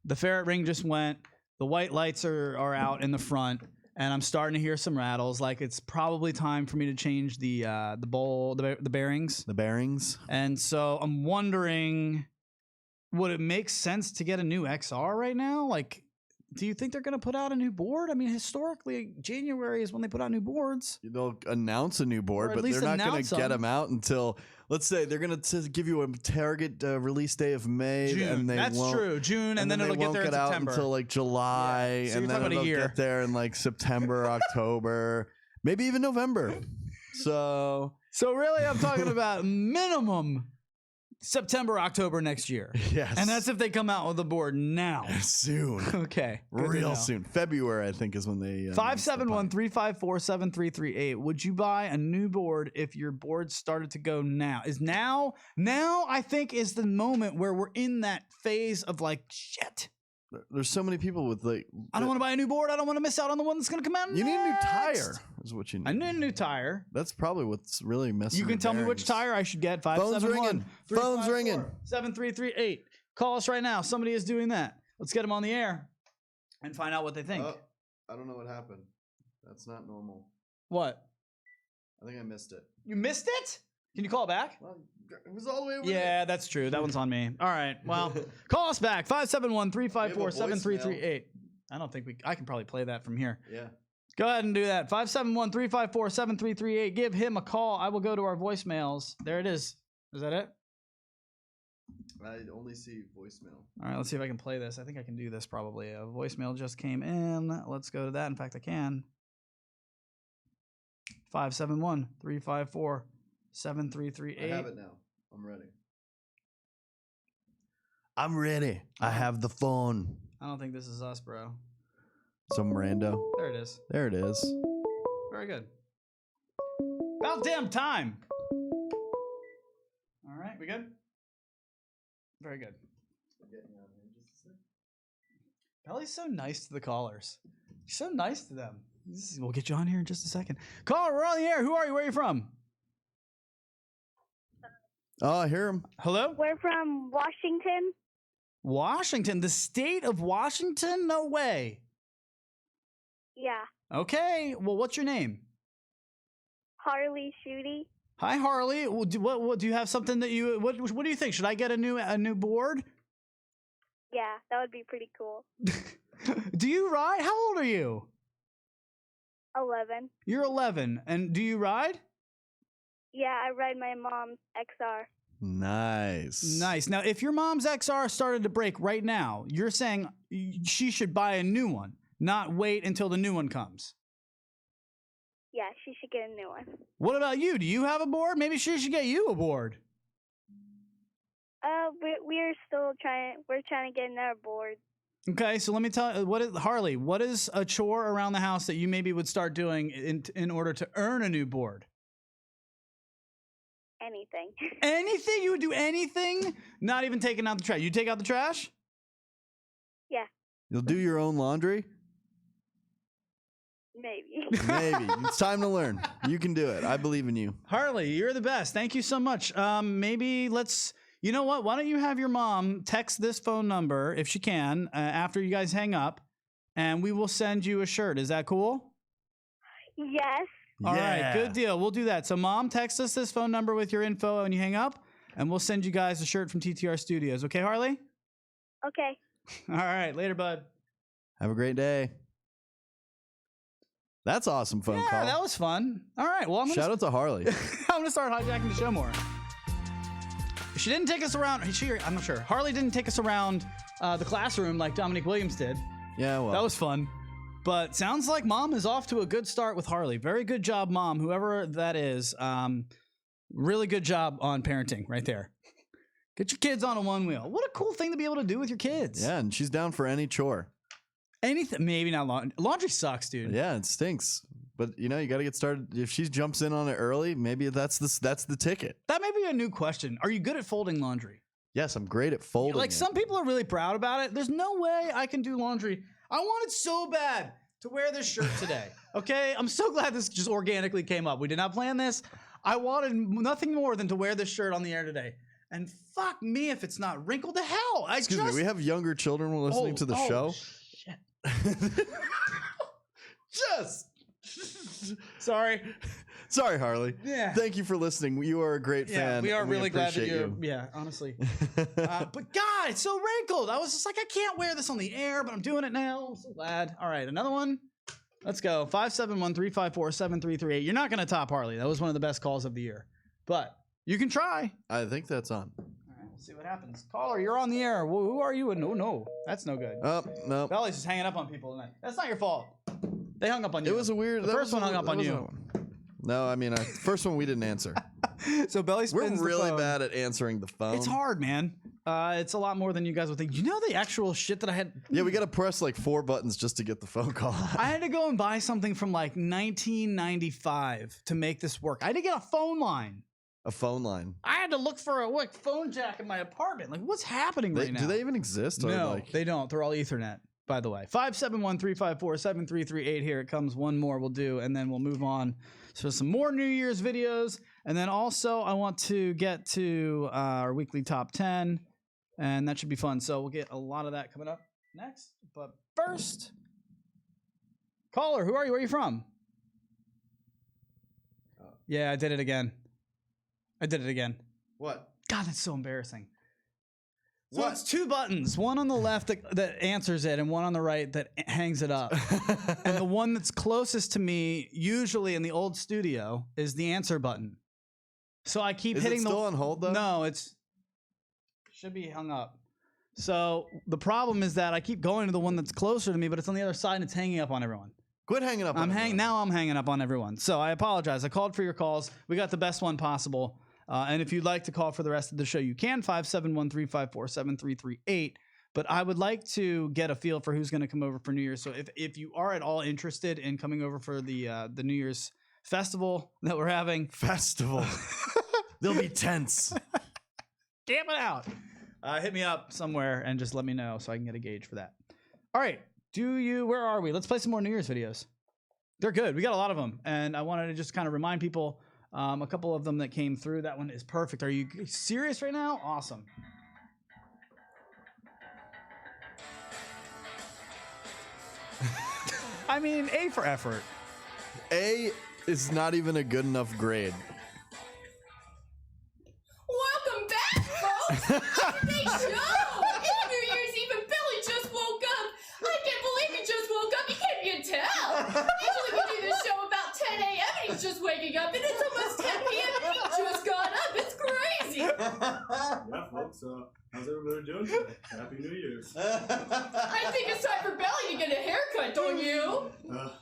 [SPEAKER 1] The ferret ring just went. The white lights are out in the front, and I'm starting to hear some rattles. Like it's probably time for me to change the bearings.
[SPEAKER 2] The bearings.
[SPEAKER 1] And so I'm wondering, would it make sense to get a new XR right now? Like, do you think they're going to put out a new board? I mean, historically, January is when they put out new boards.
[SPEAKER 2] They'll announce a new board,
[SPEAKER 1] Or at
[SPEAKER 2] but
[SPEAKER 1] least
[SPEAKER 2] they're not going
[SPEAKER 1] announce
[SPEAKER 2] to get
[SPEAKER 1] them.
[SPEAKER 2] them out until, let's say, they're going to give you a target release day of May.
[SPEAKER 1] June.
[SPEAKER 2] And
[SPEAKER 1] That's true. June, and then it'll
[SPEAKER 2] they
[SPEAKER 1] get
[SPEAKER 2] won't
[SPEAKER 1] there in
[SPEAKER 2] out
[SPEAKER 1] September.
[SPEAKER 2] until like July,
[SPEAKER 1] Yeah. So
[SPEAKER 2] and
[SPEAKER 1] you're
[SPEAKER 2] then
[SPEAKER 1] talking about a
[SPEAKER 2] it'll
[SPEAKER 1] year.
[SPEAKER 2] get there in like September, October, maybe even November. So
[SPEAKER 1] really, I'm talking about minimum September, October next year.
[SPEAKER 2] yes,
[SPEAKER 1] And that's if they come out with the board now.
[SPEAKER 2] soon,
[SPEAKER 1] Okay. good to
[SPEAKER 2] real
[SPEAKER 1] know.
[SPEAKER 2] soon. February, I think, is when they.
[SPEAKER 1] 571-354-7338. Would you buy a new board if your board started to go now? Now I think is the moment where we're in that phase of like, shit,
[SPEAKER 2] There's so many people with like.
[SPEAKER 1] I don't want to buy a new board. I don't want to miss out on the one that's going to come out
[SPEAKER 2] You need a new
[SPEAKER 1] next.
[SPEAKER 2] tire. Is what you need.
[SPEAKER 1] I need a new tire.
[SPEAKER 2] That's probably what's really messing.
[SPEAKER 1] You can
[SPEAKER 2] with
[SPEAKER 1] tell me which
[SPEAKER 2] bearings.
[SPEAKER 1] tire I should get.
[SPEAKER 2] Phone's ringing. Phone's ringing.
[SPEAKER 1] 7338. Call us right now. Somebody is doing that. Let's get them on the air and find out what they think.
[SPEAKER 2] Oh, I don't know what happened. That's not normal.
[SPEAKER 1] What?
[SPEAKER 2] I think I missed it.
[SPEAKER 1] You missed it? Can you call it back?
[SPEAKER 2] Well, it was all the way over
[SPEAKER 1] Yeah, that's true. That one's on me. All right. Well, call us back. 571-354-7338. I don't think I can probably play that from here.
[SPEAKER 2] there. Yeah.
[SPEAKER 1] Go ahead and do that. 571-354-7338. Give him a call. I will go to our voicemails. There it is. Is that it?
[SPEAKER 2] I only see voicemail.
[SPEAKER 1] All right, let's see if I can play this. I think I can do this probably. A voicemail just came in. Let's go to that. In fact, I can. 571-354-7338.
[SPEAKER 2] I have it now. I'm ready. I'm ready. I have the phone.
[SPEAKER 1] I don't think this is us, bro.
[SPEAKER 2] Some rando.
[SPEAKER 1] There it is.
[SPEAKER 2] There it is.
[SPEAKER 1] Very good. About damn time. All right, we good? Very good. Belly's so nice to the callers. He's so nice to them. We'll get you on here in just a second. Caller, we're on the air. Who are you? Where are you from?
[SPEAKER 2] Oh, I hear him.
[SPEAKER 1] Hello?
[SPEAKER 6] We're from Washington.
[SPEAKER 1] Washington. The state of Washington? No way.
[SPEAKER 6] Yeah.
[SPEAKER 1] Okay. Well, what's your name?
[SPEAKER 6] Harley Shooty.
[SPEAKER 1] Hi, Harley. Well, what do you have something that you what do you think? Should I get a new board?
[SPEAKER 6] Yeah, that would be pretty cool.
[SPEAKER 1] Do you ride? How old are you?
[SPEAKER 6] 11.
[SPEAKER 1] You're 11. And do you ride?
[SPEAKER 6] Yeah, I ride my mom's XR.
[SPEAKER 2] Nice.
[SPEAKER 1] Nice. Now, if your mom's XR started to break right now, you're saying she should buy a new one, not wait until the new one comes.
[SPEAKER 6] Yeah, she should get a new one.
[SPEAKER 1] What about you? Do you have a board? Maybe she should get you a board.
[SPEAKER 6] We're still trying. We're trying to get another board.
[SPEAKER 1] Okay, so let me tell you, Harley, what is a chore around the house that you maybe would start doing in order to earn a new board?
[SPEAKER 6] Anything.
[SPEAKER 1] Anything? You would do anything? Not even taking out the trash. You take out the trash?
[SPEAKER 6] Yeah,
[SPEAKER 2] You'll do your own laundry?
[SPEAKER 6] maybe.
[SPEAKER 2] Maybe. It's time to learn. You can do it. I believe in you.
[SPEAKER 1] Harley, you're the best. Thank you so much. Maybe let's... You know what? Why don't you have your mom text this phone number, if she can, after you guys hang up, and we will send you a shirt. Is that cool?
[SPEAKER 6] Yes.
[SPEAKER 1] All right, good deal. We'll do that. So, Mom, text us this phone number with your info when you hang up, and we'll send you guys a shirt from TTR Studios. Okay, Harley?
[SPEAKER 6] Okay.
[SPEAKER 1] All right, later, bud.
[SPEAKER 2] Have a great day. That's awesome phone
[SPEAKER 1] Yeah,
[SPEAKER 2] call.
[SPEAKER 1] that was fun. All right, well,
[SPEAKER 2] Shout out to Harley.
[SPEAKER 1] I'm going to start hijacking the show more. She didn't take us around. I'm not sure. Harley didn't take us around the classroom like Dominique Williams did.
[SPEAKER 2] Yeah, well.
[SPEAKER 1] That was fun. But sounds like Mom is off to a good start with Harley. Very good job, Mom, whoever that is. Really good job on parenting right there. Get your kids on a one wheel. What a cool thing to be able to do with your kids.
[SPEAKER 2] Yeah, and she's down for any chore.
[SPEAKER 1] Anything, maybe not laundry. Laundry sucks, dude.
[SPEAKER 2] Yeah, it stinks. But, you know, you got to get started. If she jumps in on it early, maybe that's the ticket.
[SPEAKER 1] That may be a new question. Are you good at folding laundry?
[SPEAKER 2] Yes, I'm great at folding.
[SPEAKER 1] Like, some people are really proud about it. There's no way I can do laundry. I wanted so bad to wear this shirt today. Okay? I'm so glad this just organically came up. We did not plan this. I wanted nothing more than to wear this shirt on the air today. And fuck me if it's not wrinkled to hell.
[SPEAKER 2] Excuse me, we have younger children listening to the show.
[SPEAKER 1] Shit. Sorry.
[SPEAKER 2] Sorry, Harley.
[SPEAKER 1] Yeah.
[SPEAKER 2] Thank you for listening. You are a great fan.
[SPEAKER 1] Yeah, we are
[SPEAKER 2] and
[SPEAKER 1] really glad that
[SPEAKER 2] appreciate
[SPEAKER 1] you're.
[SPEAKER 2] you.
[SPEAKER 1] Yeah, honestly. But God, it's so wrinkled. I was just like, I can't wear this on the air, but I'm doing it now. I'm so glad. All right, another one. Let's go. 571-354-7338. You're not going to top Harley. That was one of the best calls of the year. But you can try.
[SPEAKER 2] I think that's on.
[SPEAKER 1] All right, we'll see what happens. Caller, you're on the air. Who are you? No, that's no good.
[SPEAKER 2] Oh, no.
[SPEAKER 1] Belly's just hanging up on people tonight. That's not your fault. They hung up on you.
[SPEAKER 2] It was a weird.
[SPEAKER 1] The first one hung up on you.
[SPEAKER 2] No, I mean, first one we didn't answer.
[SPEAKER 1] So Belly
[SPEAKER 2] We're
[SPEAKER 1] spins
[SPEAKER 2] really
[SPEAKER 1] the phone.
[SPEAKER 2] bad at answering the phone.
[SPEAKER 1] It's hard, man. It's a lot more than you guys would think. You know the actual shit that I had?
[SPEAKER 2] Yeah, we got to press like 4 buttons just to get the phone call.
[SPEAKER 1] I had to go and buy something from like 1995 to make this work. I had to get a phone line.
[SPEAKER 2] A phone line.
[SPEAKER 1] I had to look for a phone jack in my apartment. Like, what's happening right now?
[SPEAKER 2] Do they even exist? Or
[SPEAKER 1] No,
[SPEAKER 2] like...
[SPEAKER 1] they don't. They're all Ethernet, by the way. 571-354-7338. Here it comes. One more we'll do, and then we'll move on. So some more New Year's videos. And then also I want to get to our weekly top 10, and that should be fun. So we'll get a lot of that coming up next. But first, caller, who are you? Where are you from? Yeah, I did it again.
[SPEAKER 2] What?
[SPEAKER 1] God, that's so embarrassing. So
[SPEAKER 2] What?
[SPEAKER 1] it's 2 buttons, one on the left that answers it and one on the right that hangs it up. And the one that's closest to me, usually in the old studio, is the answer button. So I keep
[SPEAKER 2] Is
[SPEAKER 1] hitting
[SPEAKER 2] it still on hold though?
[SPEAKER 1] No, it's should be hung up. So the problem is that I keep going to the one that's closer to me, but it's on the other side and it's hanging up on everyone.
[SPEAKER 2] Quit hanging up.
[SPEAKER 1] I'm hanging up on everyone. So I apologize. I called for your calls. We got the best one possible. And if you'd like to call for the rest of the show, you can, 571-354-7338. But I would like to get a feel for who's going to come over for New Year's. So if you are at all interested in coming over for the New Year's festival that we're having.
[SPEAKER 2] Festival. There'll be tents.
[SPEAKER 1] Camp it out. Hit me up somewhere and just let me know so I can get a gauge for that. All right. Where are we? Let's play some more New Year's videos. They're good. We got a lot of them. And I wanted to just kind of remind people a couple of them that came through. That one is perfect. Are you serious right now? Awesome. I mean, A for effort.
[SPEAKER 2] A is not even a good enough grade.
[SPEAKER 7] Welcome back, folks! Big show! It's New Year's Eve and Billy just woke up! I can't believe he just woke up! You can't even tell! Usually we do this show about 10 a.m. and he's just waking up, and it's almost 10 p.m. and he just got up. It's crazy.
[SPEAKER 8] Yeah, folks, how's everybody doing today? Happy New Year's.
[SPEAKER 7] I think it's time for Belly to get a haircut, don't you?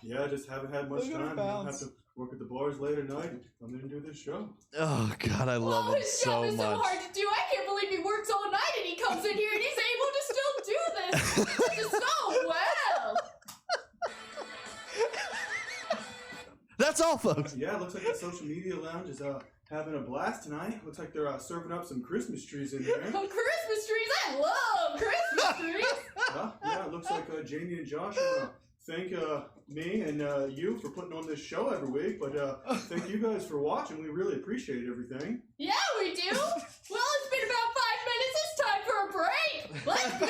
[SPEAKER 8] Yeah, I just haven't had much time. You know, have to work at the bars late at night and come in and do this show.
[SPEAKER 2] Oh God, I love him
[SPEAKER 7] His job
[SPEAKER 2] so
[SPEAKER 7] is so
[SPEAKER 2] much.
[SPEAKER 7] hard to do. I can't believe he works all night and he comes in here and he's able to still do this. This is so well.
[SPEAKER 2] That's all, folks.
[SPEAKER 8] Yeah, looks like the social media lounge is having a blast tonight. Looks like they're serving up some Christmas trees in there.
[SPEAKER 7] Oh, Christmas trees! I love Christmas trees.
[SPEAKER 8] Yeah, it looks like Jamie and Josh want to thank me and you for putting on this show every week. But thank you guys for watching. We really appreciate everything.
[SPEAKER 7] Yeah, we do. Well, it's been about 5 minutes. It's time for a break. Let's go.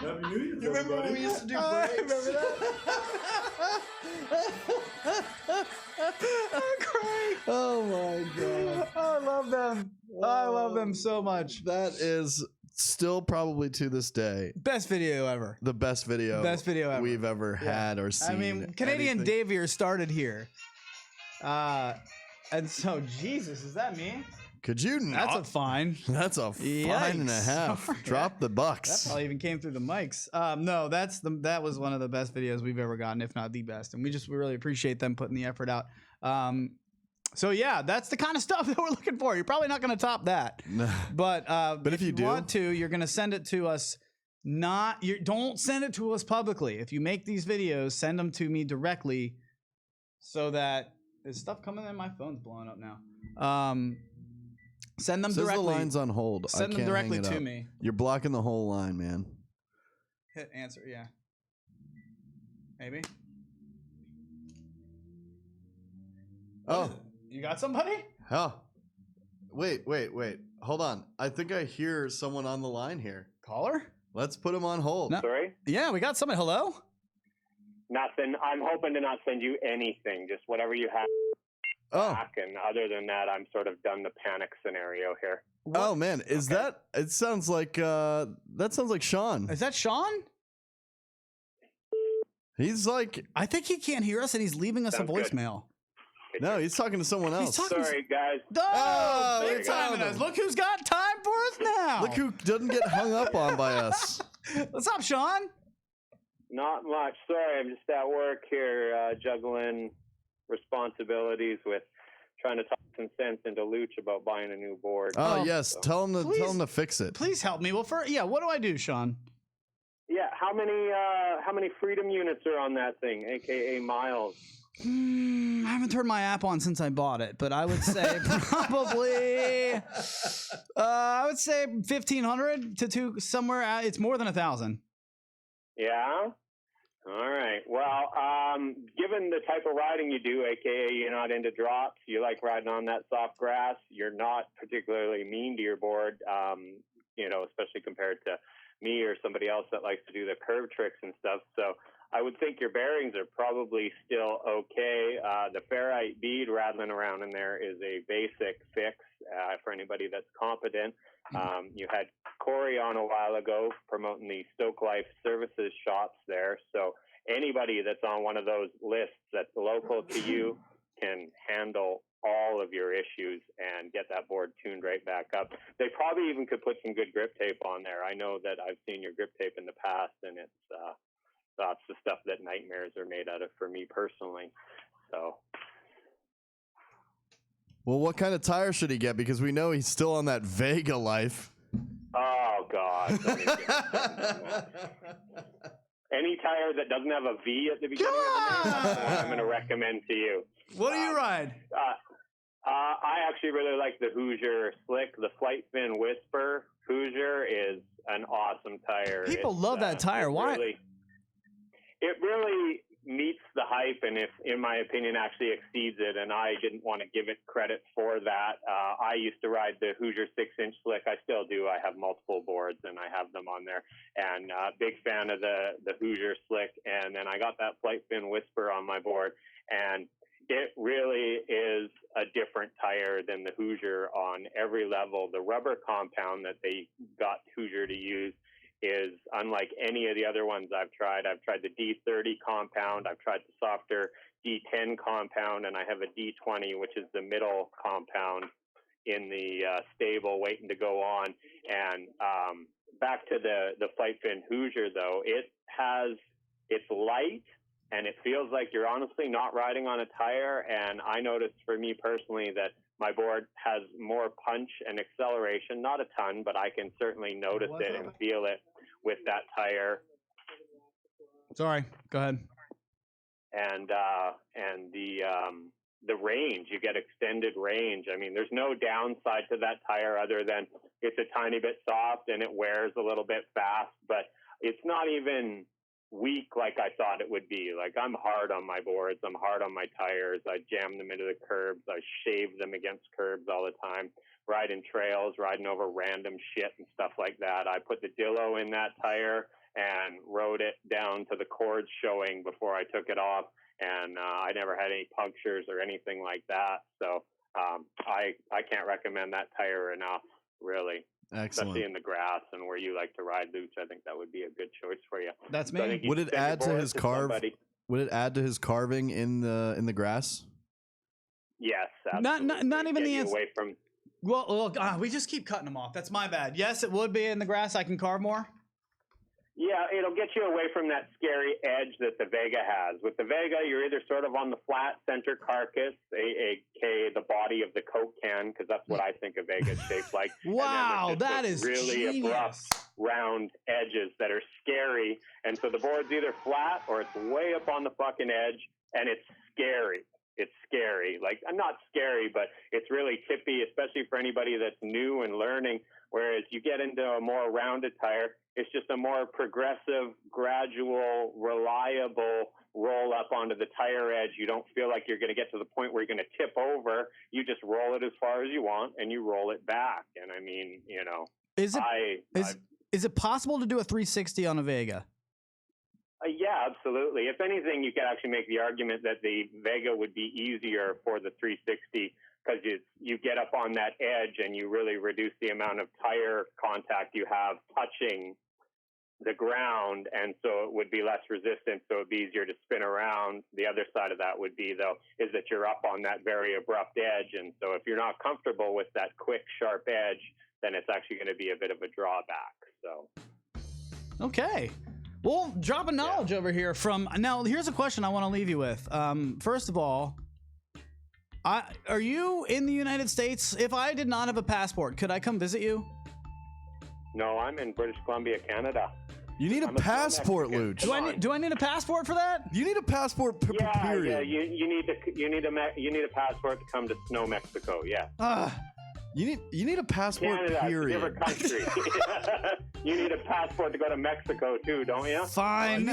[SPEAKER 8] Happy New Year's,
[SPEAKER 2] You remember
[SPEAKER 8] everybody.
[SPEAKER 2] when we used to do
[SPEAKER 1] I
[SPEAKER 2] breaks?
[SPEAKER 1] remember that. I'm crying.
[SPEAKER 2] Oh my God.
[SPEAKER 1] I love them. I love them so much.
[SPEAKER 2] That is still probably to this day
[SPEAKER 1] Best video ever.
[SPEAKER 2] the best video
[SPEAKER 1] Ever.
[SPEAKER 2] we've ever had or seen.
[SPEAKER 1] I mean, Canadian
[SPEAKER 2] anything.
[SPEAKER 1] Dave here started here. And so, Jesus, is that me?
[SPEAKER 2] Could you not?
[SPEAKER 1] That's a fine.
[SPEAKER 2] That's a fine and a
[SPEAKER 1] Yikes.
[SPEAKER 2] half. Drop the
[SPEAKER 1] That
[SPEAKER 2] bucks.
[SPEAKER 1] probably even came through the mics. No, that was one of the best videos we've ever gotten, if not the best. And we really appreciate them putting the effort out. So yeah, that's the kind of stuff that we're looking for. You're probably not going to top that, but
[SPEAKER 2] if you do-
[SPEAKER 1] want to, you're going to send it to us. Don't send it to us publicly. If you make these videos, send them to me directly, so that there's stuff coming in. My phone's blowing up now. Send them
[SPEAKER 2] Says
[SPEAKER 1] directly.
[SPEAKER 2] the line's on hold.
[SPEAKER 1] Send them
[SPEAKER 2] I can't
[SPEAKER 1] directly
[SPEAKER 2] hang it
[SPEAKER 1] to
[SPEAKER 2] up.
[SPEAKER 1] me.
[SPEAKER 2] You're blocking the whole line, man.
[SPEAKER 1] Hit answer. Yeah. Maybe.
[SPEAKER 2] Oh,
[SPEAKER 1] You got somebody?
[SPEAKER 2] oh. Wait. Hold on. I think I hear someone on the line here.
[SPEAKER 1] Caller?
[SPEAKER 2] Let's put him on hold.
[SPEAKER 1] No.
[SPEAKER 9] Sorry?
[SPEAKER 1] Yeah, we got somebody. Hello?
[SPEAKER 9] Nothing. I'm hoping to not send you anything, just whatever you have
[SPEAKER 2] Oh,
[SPEAKER 9] back. And other than that, I'm sort of done the panic scenario here.
[SPEAKER 2] oh man, is that? It sounds like that sounds like Sean.
[SPEAKER 1] Is that Sean?
[SPEAKER 2] He's like,
[SPEAKER 1] I think he can't hear us and he's leaving us
[SPEAKER 9] Sounds
[SPEAKER 1] a
[SPEAKER 9] good.
[SPEAKER 1] voicemail.
[SPEAKER 2] no, he's talking to someone else.
[SPEAKER 1] talking-
[SPEAKER 9] Sorry, guys.
[SPEAKER 1] Oh,
[SPEAKER 2] Oh,
[SPEAKER 1] big
[SPEAKER 2] we
[SPEAKER 1] time
[SPEAKER 2] found
[SPEAKER 1] in us.
[SPEAKER 2] him.
[SPEAKER 1] Look who's got time for us now.
[SPEAKER 2] Look who doesn't get hung up on by us.
[SPEAKER 1] What's up, Sean?
[SPEAKER 9] Not much. Sorry, I'm just at work here, juggling responsibilities with trying to talk some sense into Luch about buying a new board.
[SPEAKER 2] Oh,
[SPEAKER 1] Oh,
[SPEAKER 2] yes,
[SPEAKER 9] so-
[SPEAKER 2] tell him
[SPEAKER 1] Please.
[SPEAKER 2] to fix it.
[SPEAKER 1] Please help me. Well, what do I do, Sean?
[SPEAKER 9] Yeah, how many freedom units are on that thing, aka miles?
[SPEAKER 1] I haven't turned my app on since I bought it, but I would say probably, I would say 1,500 to two somewhere. It's more than 1,000.
[SPEAKER 9] Yeah? All right. Well, given the type of riding you do, aka you're not into drops, you like riding on that soft grass, you're not particularly mean to your board, especially compared to me or somebody else that likes to do the curve tricks and stuff. So I would think your bearings are probably still okay. The ferrite bead rattling around in there is a basic fix for anybody that's competent. You had Corey on a while ago promoting the Stoke Life Services shops there. So anybody that's on one of those lists that's local to you can handle all of your issues and get that board tuned right back up. They probably even could put some good grip tape on there. I know that I've seen your grip tape in the past, and that's the stuff that nightmares are made out of for me personally. So
[SPEAKER 2] Well, what kind of tire should he get? Because we know he's still on that Vega life.
[SPEAKER 9] oh god, don't even get me started on that. Any tire that doesn't have a V at the beginning of the name, that's the one I'm going to recommend to you.
[SPEAKER 1] What do you ride?
[SPEAKER 9] I actually really like the Hoosier Slick. The Flight Fin Whisper Hoosier is an awesome tire.
[SPEAKER 1] People love that tire. Why?
[SPEAKER 9] It really meets the hype, and if, in my opinion, actually exceeds it. And I didn't want to give it credit for that. I used to ride the Hoosier 6-inch Slick. I still do. I have multiple boards, and I have them on there. And big fan of the Hoosier Slick. And then I got that Flight Fin Whisper on my board, and it really is a different tire than the Hoosier on every level. The rubber compound that they got Hoosier to use is unlike any of the other ones I've tried. I've tried the D30 compound, I've tried the softer D10 compound, and I have a D20, which is the middle compound in the stable waiting to go on. And back to the Flight Fin Hoosier, though, it's light and it feels like you're honestly not riding on a tire. And I noticed for me personally that my board has more punch and acceleration, not a ton, but I can certainly notice it and feel it with that tire.
[SPEAKER 1] Sorry, go ahead.
[SPEAKER 9] And the range, you get extended range. I mean, there's no downside to that tire other than it's a tiny bit soft and it wears a little bit fast, but it's not even weak like I thought it would be. Like, I'm hard on my boards, I'm hard on my tires, I jam them into the curbs, I shave them against curbs all the time, riding trails, riding over random shit and stuff like that. I put the Dillo in that tire and rode it down to the cords showing before I took it off, and I never had any punctures or anything like that. So I can't recommend that tire enough, really.
[SPEAKER 2] Excellent.
[SPEAKER 9] Especially in the grass and where you like to ride loops, I think that would be a good choice for you.
[SPEAKER 1] That's
[SPEAKER 9] So I
[SPEAKER 1] me.
[SPEAKER 9] think you
[SPEAKER 2] Would
[SPEAKER 9] should
[SPEAKER 2] it
[SPEAKER 9] send your
[SPEAKER 2] add to
[SPEAKER 9] board
[SPEAKER 2] his carve?
[SPEAKER 9] somebody.
[SPEAKER 2] Would it add to his carving in the grass?
[SPEAKER 9] Yes,
[SPEAKER 1] Not
[SPEAKER 9] absolutely.
[SPEAKER 1] even
[SPEAKER 9] Get
[SPEAKER 1] the
[SPEAKER 9] you
[SPEAKER 1] answer.
[SPEAKER 9] away from.
[SPEAKER 1] Well, we just keep cutting them off. That's my bad. Yes, it would be in the grass. I can carve more.
[SPEAKER 9] Yeah, it'll get you away from that scary edge that the Vega has. With the Vega, you're either sort of on the flat center carcass, aka the body of the Coke can, because that's what I think a Vega's shaped like.
[SPEAKER 1] Wow,
[SPEAKER 9] and then
[SPEAKER 1] that
[SPEAKER 9] there's just
[SPEAKER 1] is
[SPEAKER 9] those really abrupt,
[SPEAKER 1] genius.
[SPEAKER 9] round edges that are scary. And so the board's either flat or it's way up on the fucking edge, and it's scary. It's scary. Like, not scary, but it's really tippy, especially for anybody that's new and learning. Whereas you get into a more rounded tire, it's just a more progressive, gradual, reliable roll up onto the tire edge. You don't feel like you're going to get to the point where you're going to tip over. You just roll it as far as you want and you roll it back. And I mean, you know,
[SPEAKER 1] Is it possible to do a 360 on a Vega?
[SPEAKER 9] Yeah, absolutely. If anything, you could actually make the argument that the Vega would be easier for the 360 because you get up on that edge and you really reduce the amount of tire contact you have touching the ground, and so it would be less resistant, so it'd be easier to spin around. The other side of that would be, though, is that you're up on that very abrupt edge, and so if you're not comfortable with that quick, sharp edge, then it's actually going to be a bit of a drawback. So,
[SPEAKER 1] okay. Well, dropping knowledge over here from now. Here's a question I want to leave you with. First of all, are you in the United States? If I did not have a passport, could I come visit you?
[SPEAKER 9] No, I'm in British Columbia, Canada.
[SPEAKER 2] You need a passport,
[SPEAKER 9] Mexican.
[SPEAKER 2] Luch.
[SPEAKER 1] Do I need a passport for that?
[SPEAKER 2] You need a passport. Period.
[SPEAKER 9] Yeah. You need a passport to come to Snow, Mexico. Yeah.
[SPEAKER 2] You need a passport.
[SPEAKER 9] Canada,
[SPEAKER 2] Period.
[SPEAKER 9] It's a different country. You need a passport to go to Mexico too, don't you?
[SPEAKER 1] Fine.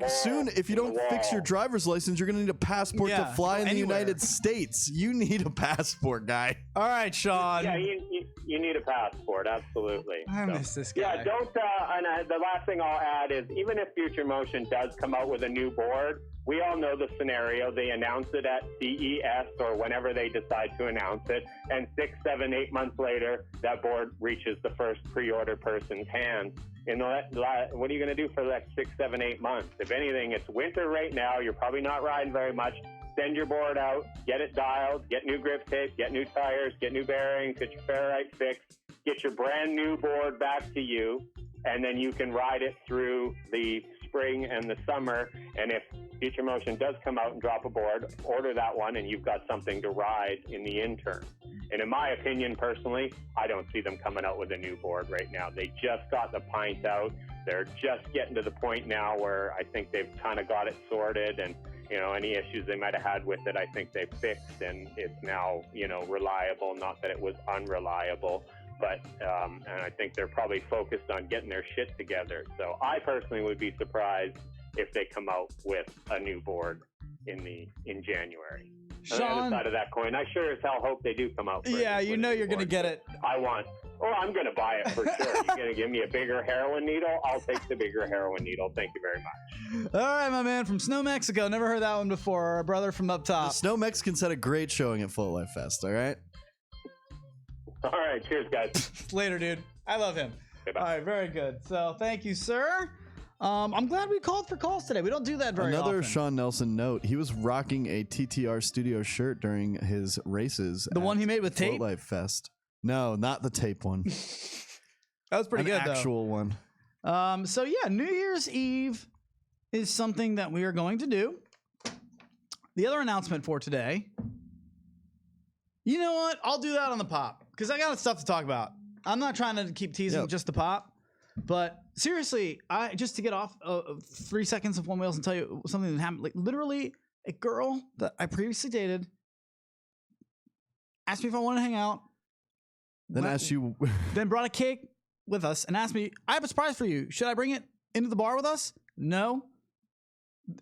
[SPEAKER 2] Soon, if you don't fix your driver's license, you're gonna need a passport to fly in the United States. You need a passport, guy.
[SPEAKER 1] All right, Sean.
[SPEAKER 9] Yeah, you need a passport, absolutely.
[SPEAKER 1] I miss this guy.
[SPEAKER 9] Yeah, don't. And the last thing I'll add is, even if Future Motion does come out with a new board, we all know the scenario. They announce it at CES or whenever they decide to announce it, and 6, 7, 8 months later, that board reaches the first pre-order person's hands. What are you going to do for the next 6, 7, 8 months? If anything, it's winter right now. You're probably not riding very much. Send your board out, get it dialed, get new grip tape, get new tires, get new bearings, get your ferrite fixed, get your brand new board back to you, and then you can ride it through the spring and the summer. And if Future Motion does come out and drop a board, order that one and you've got something to ride in the interim. And in my opinion, personally, I don't see them coming out with a new board right now. They just got the pint out. They're just getting to the point now where I think they've kind of got it sorted, and you know, any issues they might have had with it, I think they fixed, and it's now, you know, reliable. Not that it was unreliable, but and I think they're probably focused on getting their shit together. So I personally would be surprised if they come out with a new board in January. On the other side of that coin, I sure as hell hope they do come out.
[SPEAKER 1] Yeah, you know you're gonna get it.
[SPEAKER 9] I'm gonna buy it for sure. You're gonna give me a bigger heroin needle? I'll take the bigger heroin needle. Thank you very much.
[SPEAKER 1] All right, my man from Snow, Mexico. Never heard that one before. Our brother from up top.
[SPEAKER 2] The Snow Mexicans had a great showing at Float Life Fest. All right.
[SPEAKER 9] All right, cheers, guys.
[SPEAKER 1] Later, dude. I love him.
[SPEAKER 9] Goodbye.
[SPEAKER 1] All right, very good. So thank you, sir. I'm glad we called for calls today. We don't do that very
[SPEAKER 2] Another
[SPEAKER 1] often.
[SPEAKER 2] Sean Nelson note. He was rocking a TTR Studios shirt during his races.
[SPEAKER 1] The one he made with
[SPEAKER 2] Float
[SPEAKER 1] tape?
[SPEAKER 2] Life Fest. No, not the tape one.
[SPEAKER 1] That was pretty
[SPEAKER 2] An
[SPEAKER 1] good,
[SPEAKER 2] actual one.
[SPEAKER 1] So yeah, New Year's Eve is something that we are going to do. The other announcement for today. You know what? I'll do that on the pop because I got stuff to talk about. I'm not trying to keep teasing just the pop, but seriously, just to get off 3 seconds of One Wheels and tell you something that happened. Like literally, a girl that I previously dated asked me if I wanted to hang out.
[SPEAKER 2] Then asked you.
[SPEAKER 1] Then brought a cake with us and asked me, "I have a surprise for you. Should I bring it into the bar with us?" No.